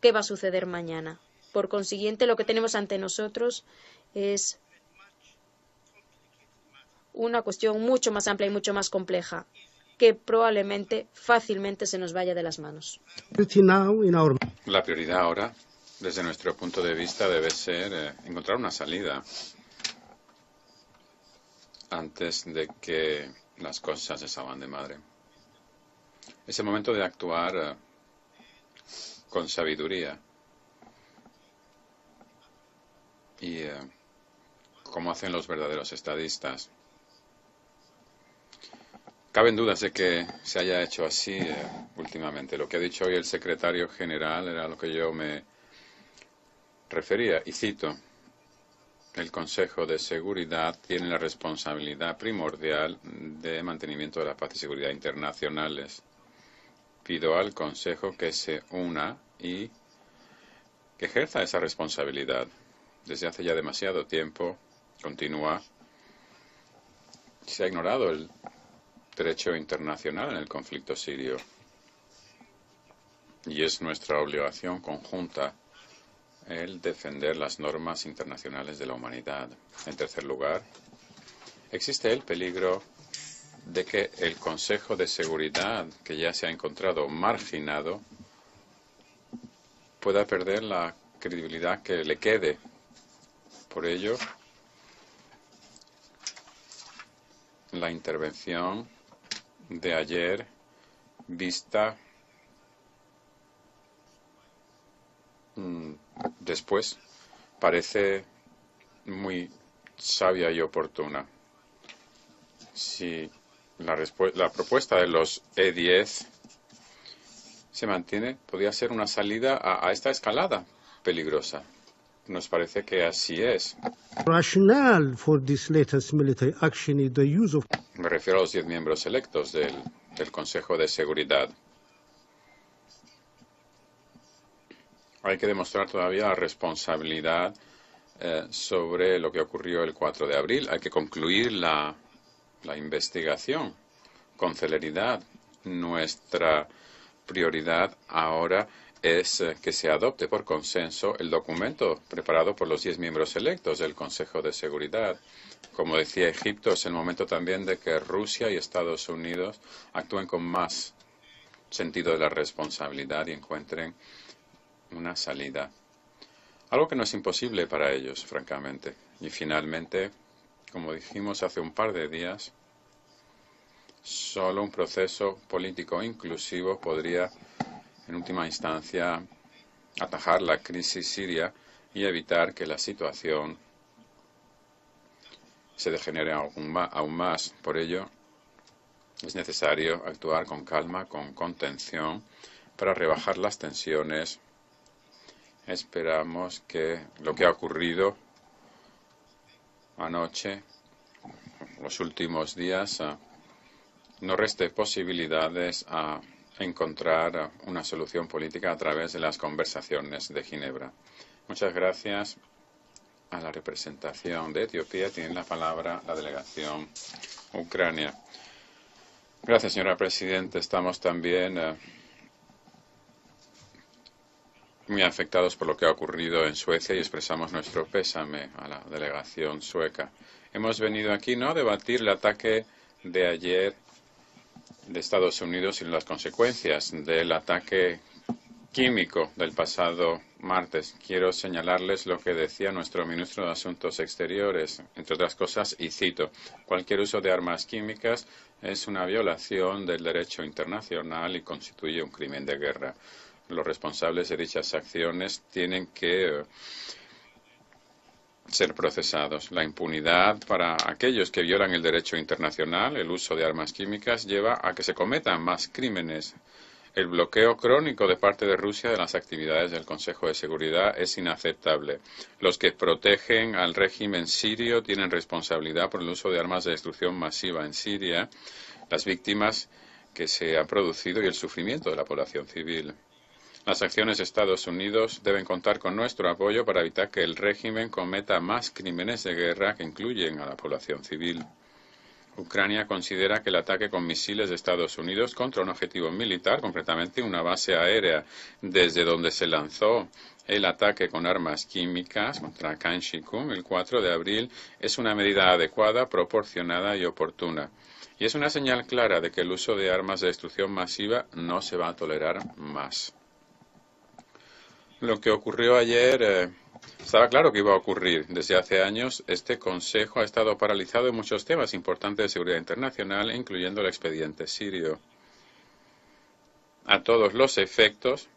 qué va a suceder mañana. Por consiguiente, lo que tenemos ante nosotros es una cuestión mucho más amplia y mucho más compleja, que probablemente fácilmente se nos vaya de las manos. La prioridad ahora, desde nuestro punto de vista, debe ser encontrar una salida antes de que las cosas se salgan de madre. Es el momento de actuar con sabiduría y como hacen los verdaderos estadistas. Caben dudas de que se haya hecho así últimamente. Lo que ha dicho hoy el secretario general era a lo que yo me refería, y cito: el Consejo de Seguridad tiene la responsabilidad primordial de mantenimiento de la paz y seguridad internacionales. Pido al Consejo que se una y que ejerza esa responsabilidad. Desde hace ya demasiado tiempo, continúa, se ha ignorado el derecho internacional en el conflicto sirio. y es nuestra obligación conjunta el defender las normas internacionales de la humanidad. En tercer lugar, existe el peligro de que el Consejo de Seguridad, que ya se ha encontrado marginado, pueda perder la credibilidad que le quede. Por ello, la intervención de ayer, vista después, parece muy sabia y oportuna. Si la propuesta de los E10 se mantiene, podría ser una salida a esta escalada peligrosa. Nos parece que así es. Rationale for this latest military action is the use of... Me refiero a los 10 miembros electos del Consejo de Seguridad. Hay que demostrar todavía la responsabilidad sobre lo que ocurrió el 4 de abril. Hay que concluir la investigación con celeridad. Nuestra prioridad ahora es que se adopte por consenso el documento preparado por los 10 miembros electos del Consejo de Seguridad. Como decía Egipto, es el momento también de que Rusia y Estados Unidos actúen con más sentido de la responsabilidad y encuentren una salida. Algo que no es imposible para ellos, francamente. Y finalmente, como dijimos hace un par de días, solo un proceso político inclusivo podría, en última instancia, atajar la crisis siria y evitar que la situación se degenere aún más. Por ello, es necesario actuar con calma, con contención, para rebajar las tensiones. Esperamos que lo que ha ocurrido anoche, los últimos días, no reste posibilidades a encontrar una solución política a través de las conversaciones de Ginebra. Muchas gracias a la representación de Etiopía. Tiene la palabra la delegación Ucrania. Gracias, señora Presidenta. Estamos también muy afectados por lo que ha ocurrido en Suecia y expresamos nuestro pésame a la delegación sueca. Hemos venido aquí no a debatir el ataque de ayer de Estados Unidos, sino las consecuencias del ataque químico del pasado martes. Quiero señalarles lo que decía nuestro ministro de Asuntos Exteriores, entre otras cosas, y cito: cualquier uso de armas químicas es una violación del derecho internacional y constituye un crimen de guerra. Los responsables de dichas acciones tienen que ser procesados. La impunidad para aquellos que violan el derecho internacional, el uso de armas químicas, lleva a que se cometan más crímenes. El bloqueo crónico de parte de Rusia de las actividades del Consejo de Seguridad es inaceptable. Los que protegen al régimen sirio tienen responsabilidad por el uso de armas de destrucción masiva en Siria, las víctimas que se han producido y el sufrimiento de la población civil. Las acciones de Estados Unidos deben contar con nuestro apoyo para evitar que el régimen cometa más crímenes de guerra que incluyen a la población civil. Ucrania considera que el ataque con misiles de Estados Unidos contra un objetivo militar, concretamente una base aérea desde donde se lanzó el ataque con armas químicas contra Khan Shaykhun el 4 de abril, es una medida adecuada, proporcionada y oportuna. Y es una señal clara de que el uso de armas de destrucción masiva no se va a tolerar más. Lo que ocurrió ayer estaba claro que iba a ocurrir. Desde hace años, este Consejo ha estado paralizado en muchos temas importantes de seguridad internacional, incluyendo el expediente sirio. A todos los efectos,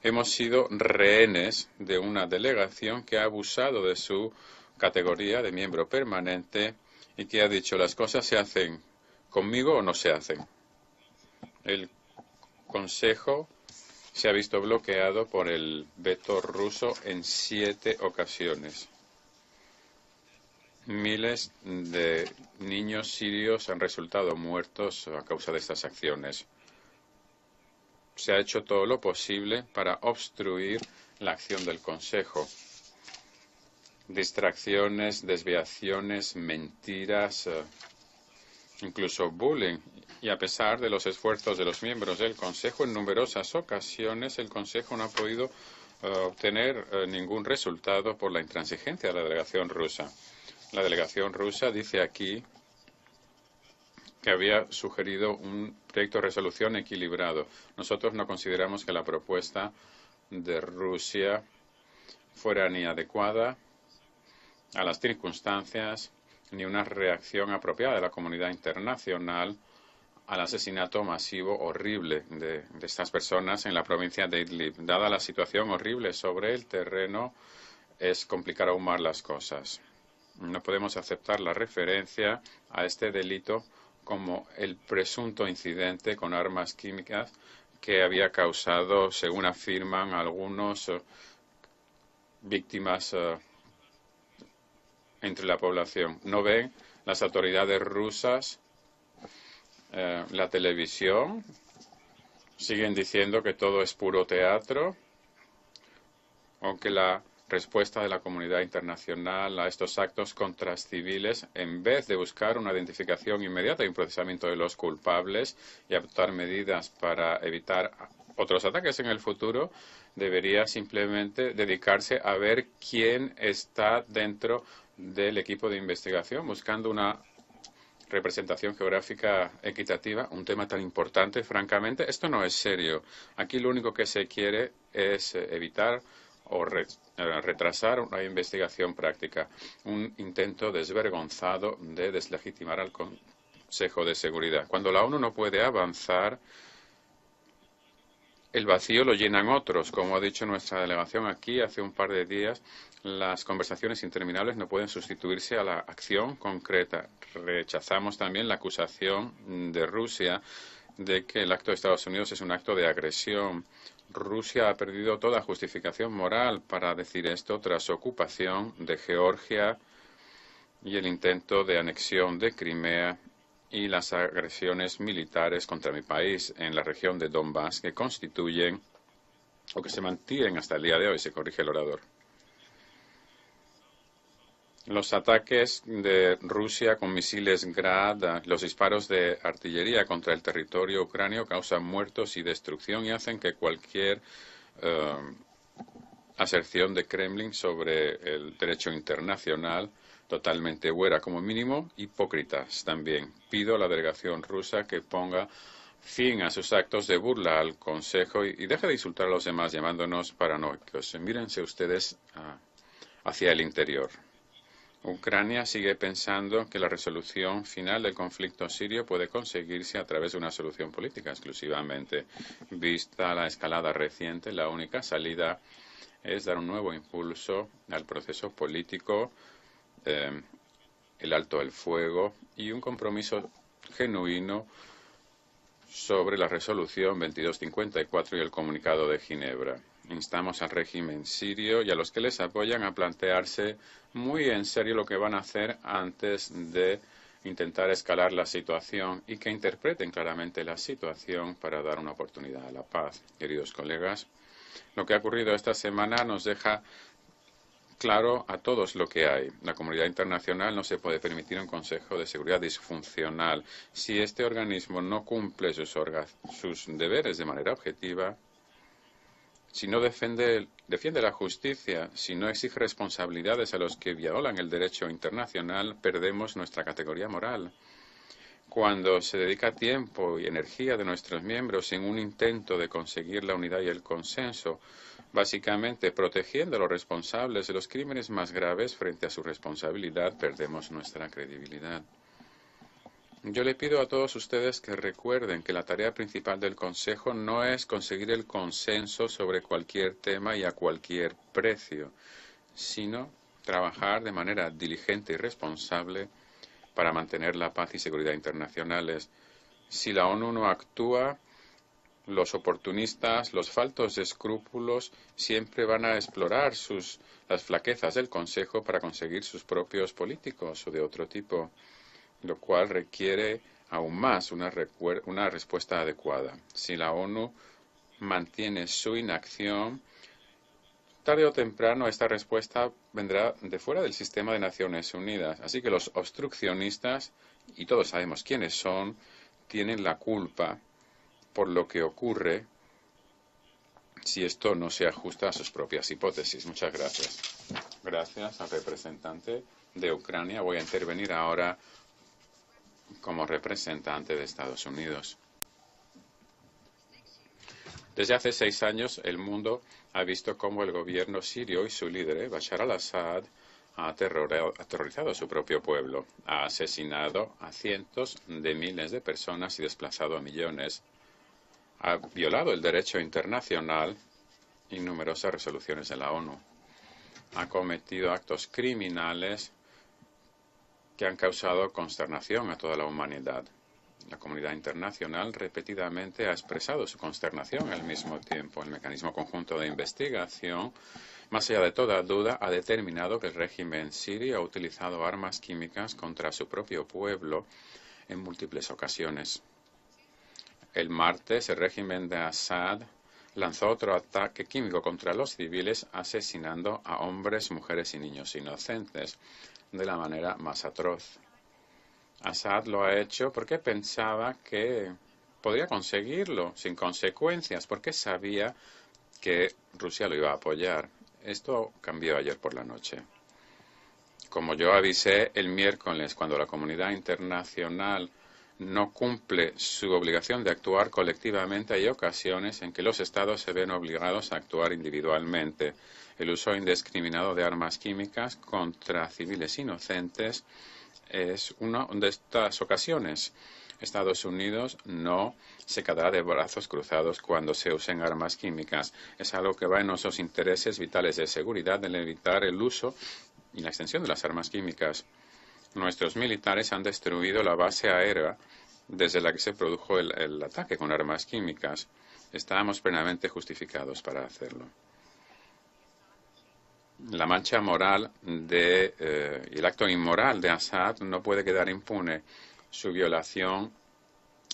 hemos sido rehenes de una delegación que ha abusado de su categoría de miembro permanente y que ha dicho: las cosas se hacen conmigo o no se hacen. El Consejo se ha visto bloqueado por el veto ruso en 7 ocasiones. Miles de niños sirios han resultado muertos a causa de estas acciones. Se ha hecho todo lo posible para obstruir la acción del Consejo. Distracciones, desviaciones, mentiras, incluso bullying Y a pesar de los esfuerzos de los miembros del Consejo, en numerosas ocasiones el Consejo no ha podido obtener ningún resultado por la intransigencia de la delegación rusa. La delegación rusa dice aquí que había sugerido un proyecto de resolución equilibrado. Nosotros no consideramos que la propuesta de Rusia fuera ni adecuada a las circunstancias ni una reacción apropiada de la comunidad internacional al asesinato masivo horrible de estas personas en la provincia de Idlib. Dada la situación horrible sobre el terreno, es complicar aún más las cosas. No podemos aceptar la referencia a este delito como el presunto incidente con armas químicas que había causado, según afirman algunos, víctimas entre la población. ¿No ven las autoridades rusas la televisión? Siguen diciendo que todo es puro teatro, aunque la respuesta de la comunidad internacional a estos actos contra civiles, en vez de buscar una identificación inmediata y un procesamiento de los culpables y adoptar medidas para evitar otros ataques en el futuro, debería simplemente dedicarse a ver quién está dentro del equipo de investigación, buscando una representación geográfica equitativa, un tema tan importante. Francamente, esto no es serio. Aquí lo único que se quiere es evitar o retrasar una investigación práctica, un intento desvergonzado de deslegitimar al Consejo de Seguridad. Cuando la ONU no puede avanzar, el vacío lo llenan otros. Como ha dicho nuestra delegación aquí hace un par de días, las conversaciones interminables no pueden sustituirse a la acción concreta. Rechazamos también la acusación de Rusia de que el acto de Estados Unidos es un acto de agresión. Rusia ha perdido toda justificación moral para decir esto tras su ocupación de Georgia y el intento de anexión de Crimea y las agresiones militares contra mi país en la región de Donbass, que constituyen o que se mantienen hasta el día de hoy, se corrige el orador. Los ataques de Rusia con misiles Grad, los disparos de artillería contra el territorio ucranio causan muertos y destrucción y hacen que cualquier aserción de Kremlin sobre el derecho internacional totalmente huera, como mínimo hipócritas también. Pido a la delegación rusa que ponga fin a sus actos de burla al Consejo y deje de insultar a los demás llamándonos paranoicos. Mírense ustedes hacia el interior. Ucrania sigue pensando que la resolución final del conflicto sirio puede conseguirse a través de una solución política exclusivamente. Vista la escalada reciente, la única salida es dar un nuevo impulso al proceso político, el alto el fuego y un compromiso genuino sobre la resolución 2254 y el comunicado de Ginebra. Instamos al régimen sirio y a los que les apoyan a plantearse muy en serio lo que van a hacer antes de intentar escalar la situación y que interpreten claramente la situación para dar una oportunidad a la paz. Queridos colegas, lo que ha ocurrido esta semana nos deja claro a todos lo que hay. La comunidad internacional no se puede permitir un Consejo de Seguridad disfuncional. Si este organismo no cumple sus deberes de manera objetiva, si no defiende la justicia, si no exige responsabilidades a los que violan el derecho internacional, perdemos nuestra categoría moral. Cuando se dedica tiempo y energía de nuestros miembros en un intento de conseguir la unidad y el consenso, básicamente protegiendo a los responsables de los crímenes más graves frente a su responsabilidad, perdemos nuestra credibilidad. Yo le pido a todos ustedes que recuerden que la tarea principal del Consejo no es conseguir el consenso sobre cualquier tema y a cualquier precio, sino trabajar de manera diligente y responsable para mantener la paz y seguridad internacionales. Si la ONU no actúa, los oportunistas, los faltos de escrúpulos, siempre van a explorar las flaquezas del Consejo para conseguir sus propios políticos o de otro tipo, lo cual requiere aún más una respuesta adecuada. Si la ONU mantiene su inacción, tarde o temprano esta respuesta vendrá de fuera del sistema de Naciones Unidas. Así que los obstruccionistas, y todos sabemos quiénes son, tienen la culpa por lo que ocurre si esto no se ajusta a sus propias hipótesis. Muchas gracias. Gracias al representante de Ucrania. Voy a intervenir ahora como representante de Estados Unidos. Desde hace 6 años, el mundo ha visto cómo el gobierno sirio y su líder, Bashar al-Assad, ha aterrorizado a su propio pueblo, ha asesinado a cientos de miles de personas y desplazado a millones, ha violado el derecho internacional y numerosas resoluciones de la ONU, ha cometido actos criminales que han causado consternación a toda la humanidad. La comunidad internacional repetidamente ha expresado su consternación al mismo tiempo. El mecanismo conjunto de investigación, más allá de toda duda, ha determinado que el régimen sirio ha utilizado armas químicas contra su propio pueblo en múltiples ocasiones. El martes, el régimen de Assad lanzó otro ataque químico contra los civiles, asesinando a hombres, mujeres y niños inocentes de la manera más atroz. Assad lo ha hecho porque pensaba que podría conseguirlo sin consecuencias, porque sabía que Rusia lo iba a apoyar. Esto cambió ayer por la noche. Como yo avisé el miércoles, cuando la comunidad internacional no cumple su obligación de actuar colectivamente, hay ocasiones en que los estados se ven obligados a actuar individualmente. El uso indiscriminado de armas químicas contra civiles inocentes es una de estas ocasiones. Estados Unidos no se quedará de brazos cruzados cuando se usen armas químicas. Es algo que va en nuestros intereses vitales de seguridad, de evitar el uso y la extensión de las armas químicas. Nuestros militares han destruido la base aérea desde la que se produjo el ataque con armas químicas. Estábamos plenamente justificados para hacerlo. La mancha moral y el acto inmoral de Assad no puede quedar impune. Su violación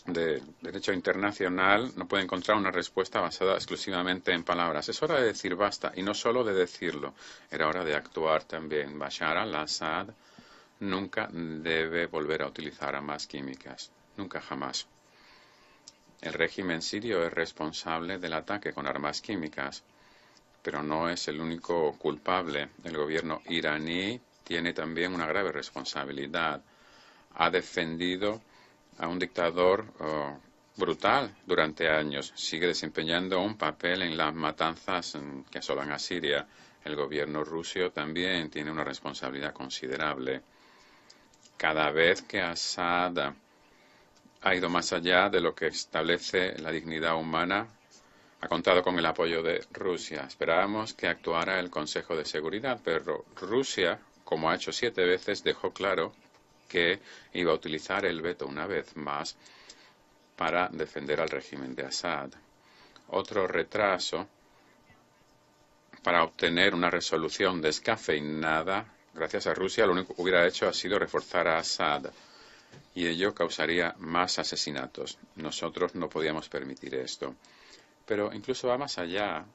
del derecho internacional no puede encontrar una respuesta basada exclusivamente en palabras. Es hora de decir basta, y no solo de decirlo. Era hora de actuar también. Bashar al-Assad nunca debe volver a utilizar armas químicas. Nunca jamás. El régimen sirio es responsable del ataque con armas químicas, pero no es el único culpable. El gobierno iraní tiene también una grave responsabilidad. Ha defendido a un dictador brutal durante años. Sigue desempeñando un papel en las matanzas que asolan a Siria. El gobierno ruso también tiene una responsabilidad considerable. Cada vez que Assad ha ido más allá de lo que establece la dignidad humana, ha contado con el apoyo de Rusia. Esperábamos que actuara el Consejo de Seguridad, pero Rusia, como ha hecho 7 veces, dejó claro que iba a utilizar el veto una vez más para defender al régimen de Assad. Otro retraso para obtener una resolución descafeinada, gracias a Rusia, lo único que hubiera hecho ha sido reforzar a Assad, y ello causaría más asesinatos. Nosotros no podíamos permitir esto. Pero incluso va más allá.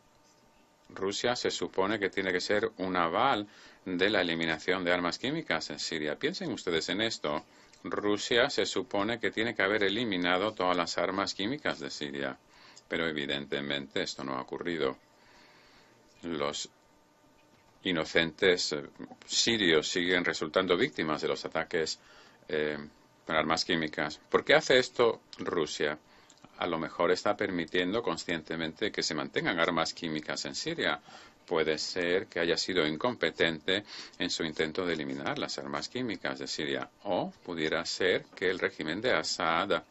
Rusia se supone que tiene que ser un aval de la eliminación de armas químicas en Siria. Piensen ustedes en esto. Rusia se supone que tiene que haber eliminado todas las armas químicas de Siria. Pero evidentemente esto no ha ocurrido. Los inocentes sirios siguen resultando víctimas de los ataques con armas químicas. ¿Por qué hace esto Rusia? A lo mejor está permitiendo conscientemente que se mantengan armas químicas en Siria. Puede ser que haya sido incompetente en su intento de eliminar las armas químicas de Siria. O pudiera ser que el régimen de Assad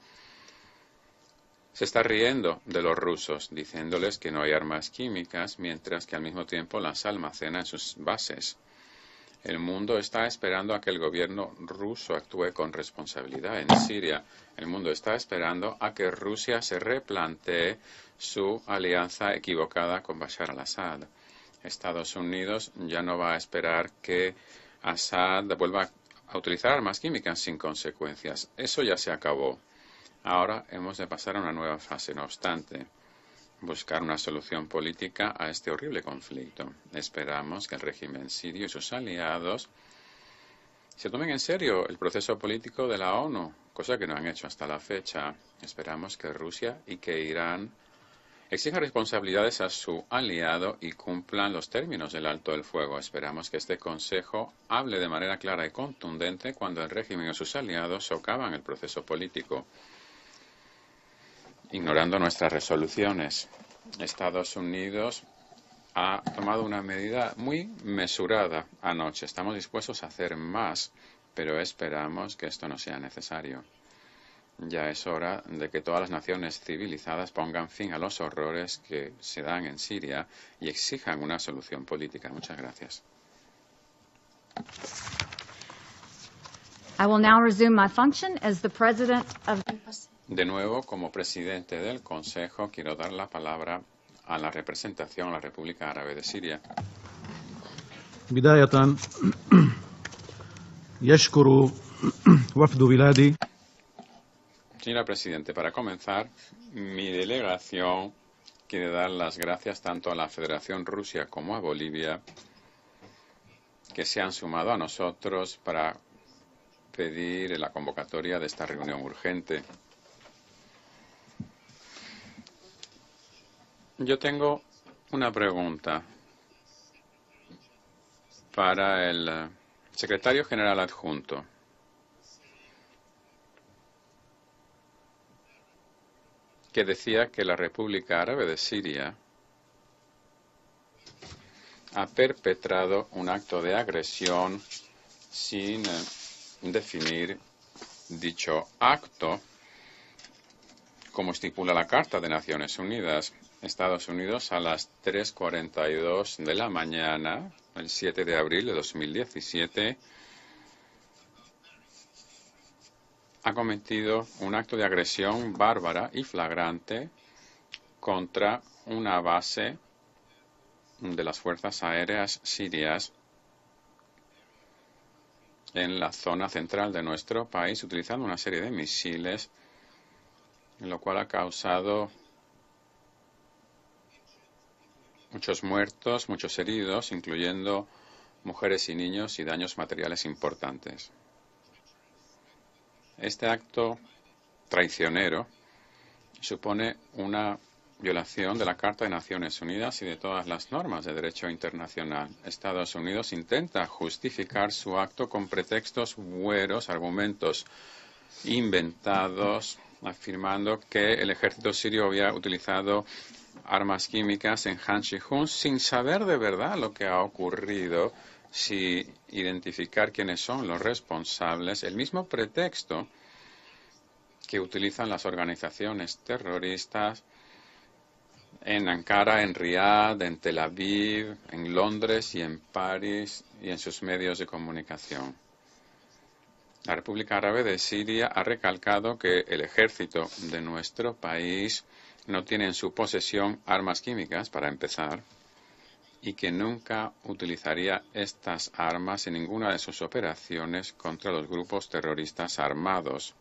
se está riendo de los rusos, diciéndoles que no hay armas químicas, mientras que al mismo tiempo las almacena en sus bases. El mundo está esperando a que el gobierno ruso actúe con responsabilidad en Siria. El mundo está esperando a que Rusia se replantee su alianza equivocada con Bashar al-Assad. Estados Unidos ya no va a esperar que Assad vuelva a utilizar armas químicas sin consecuencias. Eso ya se acabó. Ahora hemos de pasar a una nueva fase, no obstante, buscar una solución política a este horrible conflicto. Esperamos que el régimen sirio y sus aliados se tomen en serio el proceso político de la ONU, cosa que no han hecho hasta la fecha. Esperamos que Rusia y que Irán exijan responsabilidades a su aliado y cumplan los términos del alto el fuego. Esperamos que este Consejo hable de manera clara y contundente cuando el régimen y sus aliados socavan el proceso político, ignorando nuestras resoluciones. Estados Unidos ha tomado una medida muy mesurada anoche. Estamos dispuestos a hacer más, pero esperamos que esto no sea necesario. Ya es hora de que todas las naciones civilizadas pongan fin a los horrores que se dan en Siria y exijan una solución política. Muchas gracias. I will now resume my function as the President of... De nuevo, como presidente del Consejo, quiero dar la palabra a la representación a la República Árabe de Siria. بداية يشكر وفد بلادي. Señora Presidente, para comenzar, mi delegación quiere dar las gracias tanto a la Federación Rusa como a Bolivia, que se han sumado a nosotros para pedir la convocatoria de esta reunión urgente. Yo tengo una pregunta para el secretario general adjunto. Que decía que la República Árabe de Siria ha perpetrado un acto de agresión sin definir dicho acto, como estipula la Carta de Naciones Unidas. Estados Unidos a las 3:42 de la mañana, el 7 de abril de 2017, ha cometido un acto de agresión bárbara y flagrante contra una base de las fuerzas aéreas sirias en la zona central de nuestro país, utilizando una serie de misiles, lo cual ha causado muchos muertos, muchos heridos, incluyendo mujeres y niños, y daños materiales importantes. Este acto traicionero supone una violación de la Carta de Naciones Unidas y de todas las normas de derecho internacional. Estados Unidos intenta justificar su acto con pretextos hueros, argumentos inventados, afirmando que el ejército sirio había utilizado armas químicas en Han Shihun sin saber de verdad lo que ha ocurrido, sin identificar quiénes son los responsables, el mismo pretexto que utilizan las organizaciones terroristas en Ankara, en Riad, en Tel Aviv, en Londres y en París y en sus medios de comunicación. La República Árabe de Siria ha recalcado que el ejército de nuestro país no tiene en su posesión armas químicas, para empezar, y que nunca utilizaría estas armas en ninguna de sus operaciones contra los grupos terroristas armados,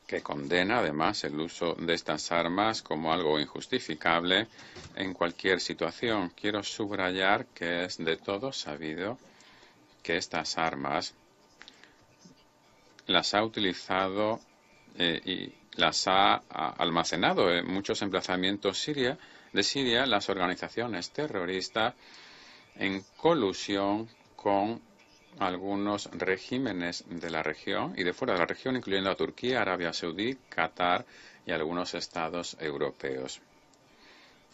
que condena además el uso de estas armas como algo injustificable en cualquier situación. Quiero subrayar que es de todo sabido que estas armas las ha utilizado y las ha almacenado en muchos emplazamientos de Siria las organizaciones terroristas en colusión con algunos regímenes de la región y de fuera de la región, incluyendo a Turquía, Arabia Saudí, Qatar y algunos estados europeos,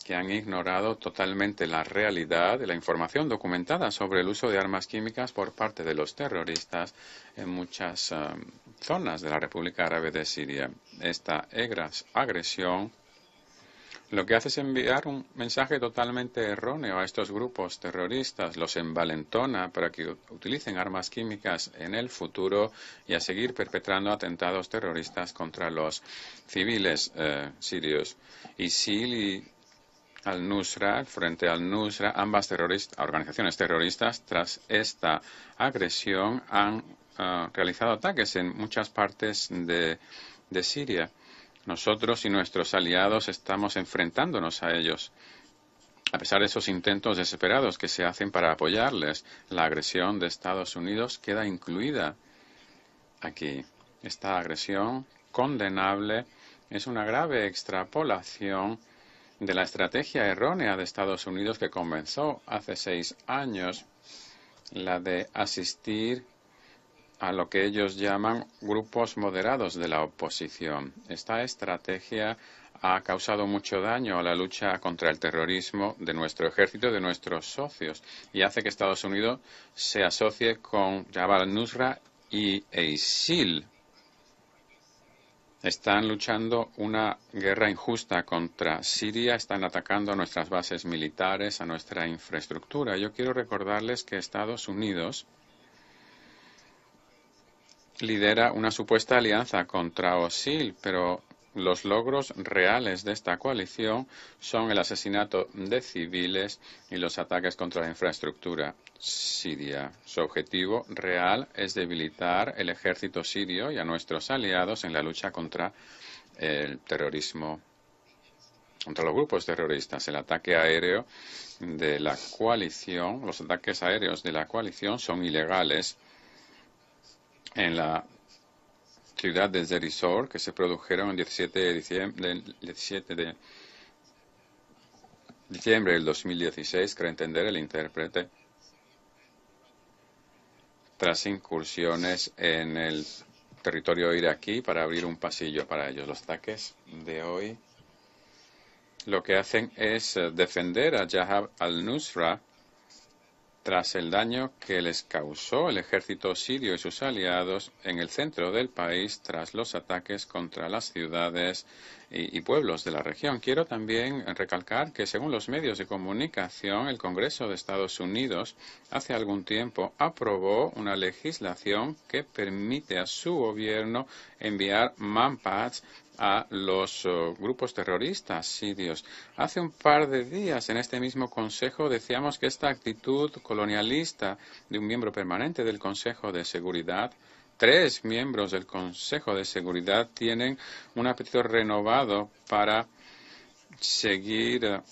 que han ignorado totalmente la realidad de la información documentada sobre el uso de armas químicas por parte de los terroristas en muchas zonas de la República Árabe de Siria. Esta agresión lo que hace es enviar un mensaje totalmente erróneo a estos grupos terroristas, los envalentona para que utilicen armas químicas en el futuro y a seguir perpetrando atentados terroristas contra los civiles sirios. ISIL y al-Nusra, frente al-Nusra, ambas organizaciones terroristas, tras esta agresión, han realizado ataques en muchas partes de Siria. Nosotros y nuestros aliados estamos enfrentándonos a ellos. A pesar de esos intentos desesperados que se hacen para apoyarles, la agresión de Estados Unidos queda incluida aquí. Esta agresión condenable es una grave extrapolación de la estrategia errónea de Estados Unidos que comenzó hace 6 años, la de asistir a lo que ellos llaman grupos moderados de la oposición. Esta estrategia ha causado mucho daño a la lucha contra el terrorismo de nuestro ejército y de nuestros socios y hace que Estados Unidos se asocie con Jabhat al-Nusra y ISIL. Están luchando una guerra injusta contra Siria, están atacando a nuestras bases militares, a nuestra infraestructura. Yo quiero recordarles que Estados Unidos lidera una supuesta alianza contra ISIL, pero los logros reales de esta coalición son el asesinato de civiles y los ataques contra la infraestructura siria. Su objetivo real es debilitar el ejército sirio y a nuestros aliados en la lucha contra el terrorismo, contra los grupos terroristas. El ataque aéreo de la coalición, los ataques aéreos de la coalición son ilegales en la ciudad de Deir que se produjeron el 17 de diciembre del 2016, cree entender el intérprete, tras incursiones en el territorio iraquí para abrir un pasillo para ellos. Los ataques de hoy lo que hacen es defender a Jabhat al-Nusra tras el daño que les causó el ejército sirio y sus aliados en el centro del país tras los ataques contra las ciudades y pueblos de la región. Quiero también recalcar que, según los medios de comunicación, el Congreso de Estados Unidos hace algún tiempo aprobó una legislación que permite a su gobierno enviar manpads a los grupos terroristas sirios. Hace un par de días en este mismo Consejo decíamos que esta actitud colonialista de un miembro permanente del Consejo de Seguridad, 3 miembros del Consejo de Seguridad tienen un apetito renovado para seguir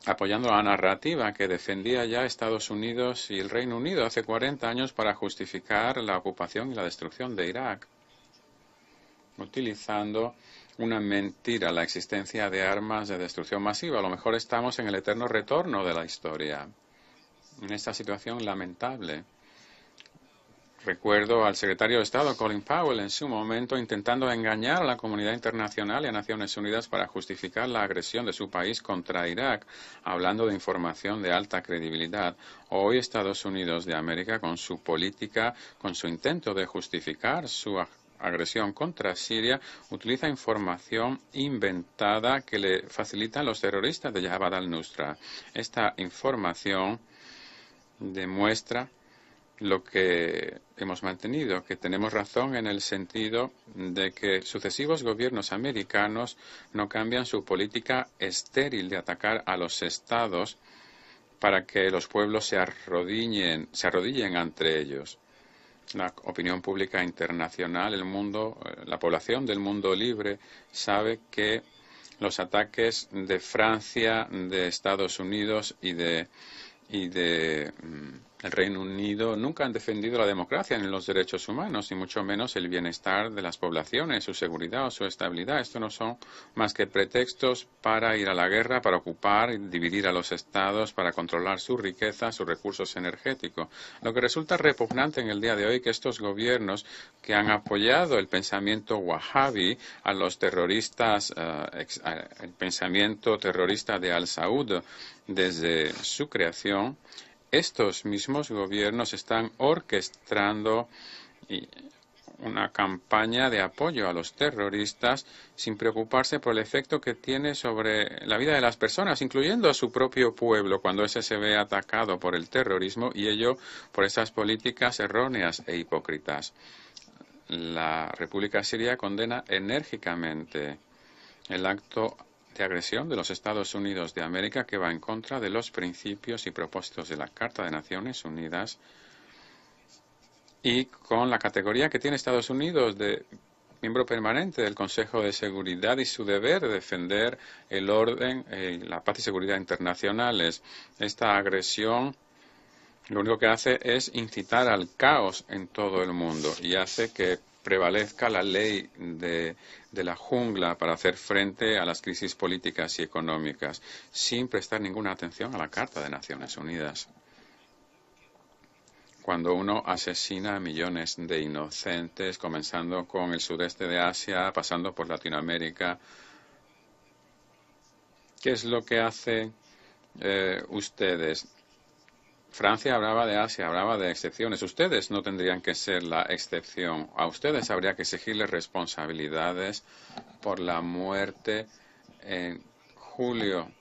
apoyando la narrativa que defendía ya Estados Unidos y el Reino Unido hace 40 años para justificar la ocupación y la destrucción de Irak, utilizando una mentira, la existencia de armas de destrucción masiva. A lo mejor estamos en el eterno retorno de la historia, en esta situación lamentable. Recuerdo al secretario de Estado, Colin Powell, en su momento intentando engañar a la comunidad internacional y a Naciones Unidas para justificar la agresión de su país contra Irak, hablando de información de alta credibilidad. Hoy Estados Unidos de América, con su política, con su intento de justificar su agresión contra Siria, utiliza información inventada que le facilitan los terroristas de Jabhat al-Nusra. Esta información demuestra lo que hemos mantenido, que tenemos razón en el sentido de que sucesivos gobiernos americanos no cambian su política estéril de atacar a los estados para que los pueblos se arrodillen ante ellos. La opinión pública internacional, el mundo, la población del mundo libre sabe que los ataques de Francia, de Estados Unidos y de el Reino Unido nunca han defendido la democracia ni los derechos humanos, ni mucho menos el bienestar de las poblaciones, su seguridad o su estabilidad. Esto no son más que pretextos para ir a la guerra, para ocupar y dividir a los estados, para controlar su riqueza, sus recursos energéticos. Lo que resulta repugnante en el día de hoy es que estos gobiernos que han apoyado el pensamiento wahhabi, a los terroristas, el pensamiento terrorista de Al-Saud desde su creación, estos mismos gobiernos están orquestando una campaña de apoyo a los terroristas sin preocuparse por el efecto que tiene sobre la vida de las personas, incluyendo a su propio pueblo, cuando ese se ve atacado por el terrorismo y ello por esas políticas erróneas e hipócritas. La República Siria condena enérgicamente el acto de agresión de los Estados Unidos de América que va en contra de los principios y propósitos de la Carta de Naciones Unidas y con la categoría que tiene Estados Unidos de miembro permanente del Consejo de Seguridad y su deber de defender el orden, la paz y seguridad internacionales. Esta agresión lo único que hace es incitar al caos en todo el mundo y hace que prevalezca la ley de la jungla para hacer frente a las crisis políticas y económicas, sin prestar ninguna atención a la Carta de Naciones Unidas. Cuando uno asesina a millones de inocentes, comenzando con el sudeste de Asia, pasando por Latinoamérica, ¿qué es lo que hacen ustedes? Francia hablaba de Asia, hablaba de excepciones. Ustedes no tendrían que ser la excepción. A ustedes habría que exigirles responsabilidades por la muerte en julio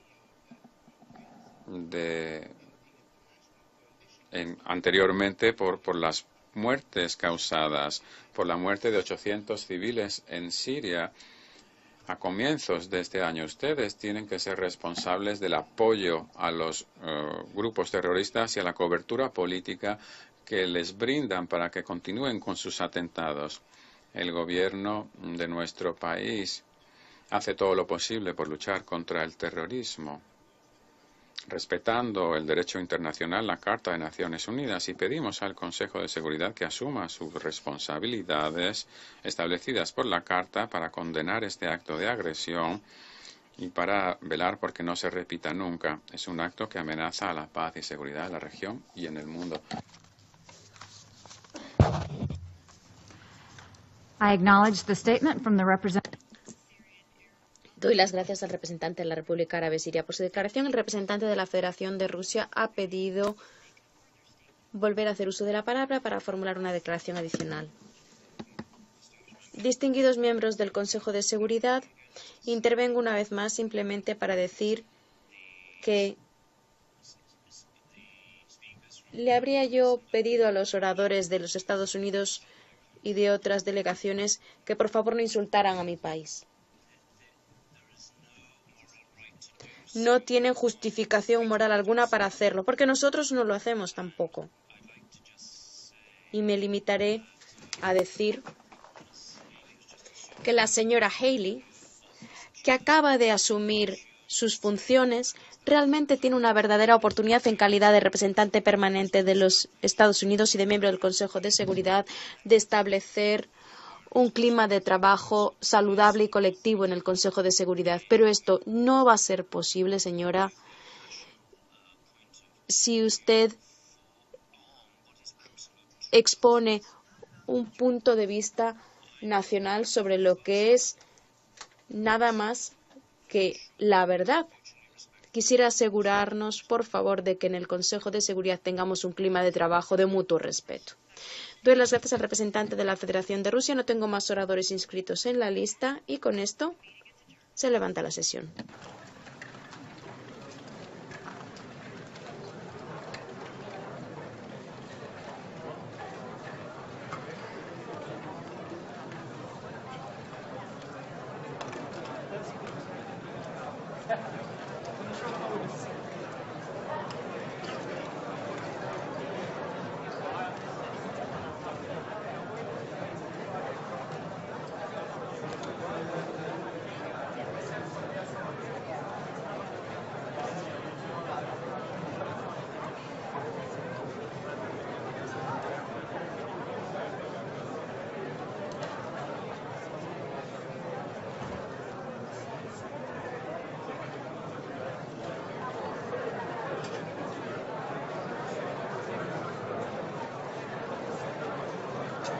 anteriormente por las muertes causadas, por la muerte de 800 civiles en Siria a comienzos de este año. Ustedes tienen que ser responsables del apoyo a los grupos terroristas y a la cobertura política que les brindan para que continúen con sus atentados. El gobierno de nuestro país hace todo lo posible por luchar contra el terrorismo, respetando el derecho internacional, la Carta de Naciones Unidas, y pedimos al Consejo de Seguridad que asuma sus responsabilidades establecidas por la Carta para condenar este acto de agresión y para velar por que no se repita nunca. Es un acto que amenaza a la paz y seguridad en la región y en el mundo. I acknowledge the statement from the representative. Doy las gracias al representante de la República Árabe Siria por su declaración. El representante de la Federación de Rusia ha pedido volver a hacer uso de la palabra para formular una declaración adicional. Distinguidos miembros del Consejo de Seguridad, intervengo una vez más simplemente para decir que le habría yo pedido a los oradores de los Estados Unidos y de otras delegaciones que por favor no insultaran a mi país. No tienen justificación moral alguna para hacerlo, porque nosotros no lo hacemos tampoco. Y me limitaré a decir que la señora Haley, que acaba de asumir sus funciones, realmente tiene una verdadera oportunidad en calidad de representante permanente de los Estados Unidos y de miembro del Consejo de Seguridad de establecer un clima de trabajo saludable y colectivo en el Consejo de Seguridad. Pero esto no va a ser posible, señora, si usted expone un punto de vista nacional sobre lo que es nada más que la verdad. Quisiera asegurarnos, por favor, de que en el Consejo de Seguridad tengamos un clima de trabajo de mutuo respeto. Doy las gracias al representante de la Federación de Rusia. No tengo más oradores inscritos en la lista y con esto se levanta la sesión.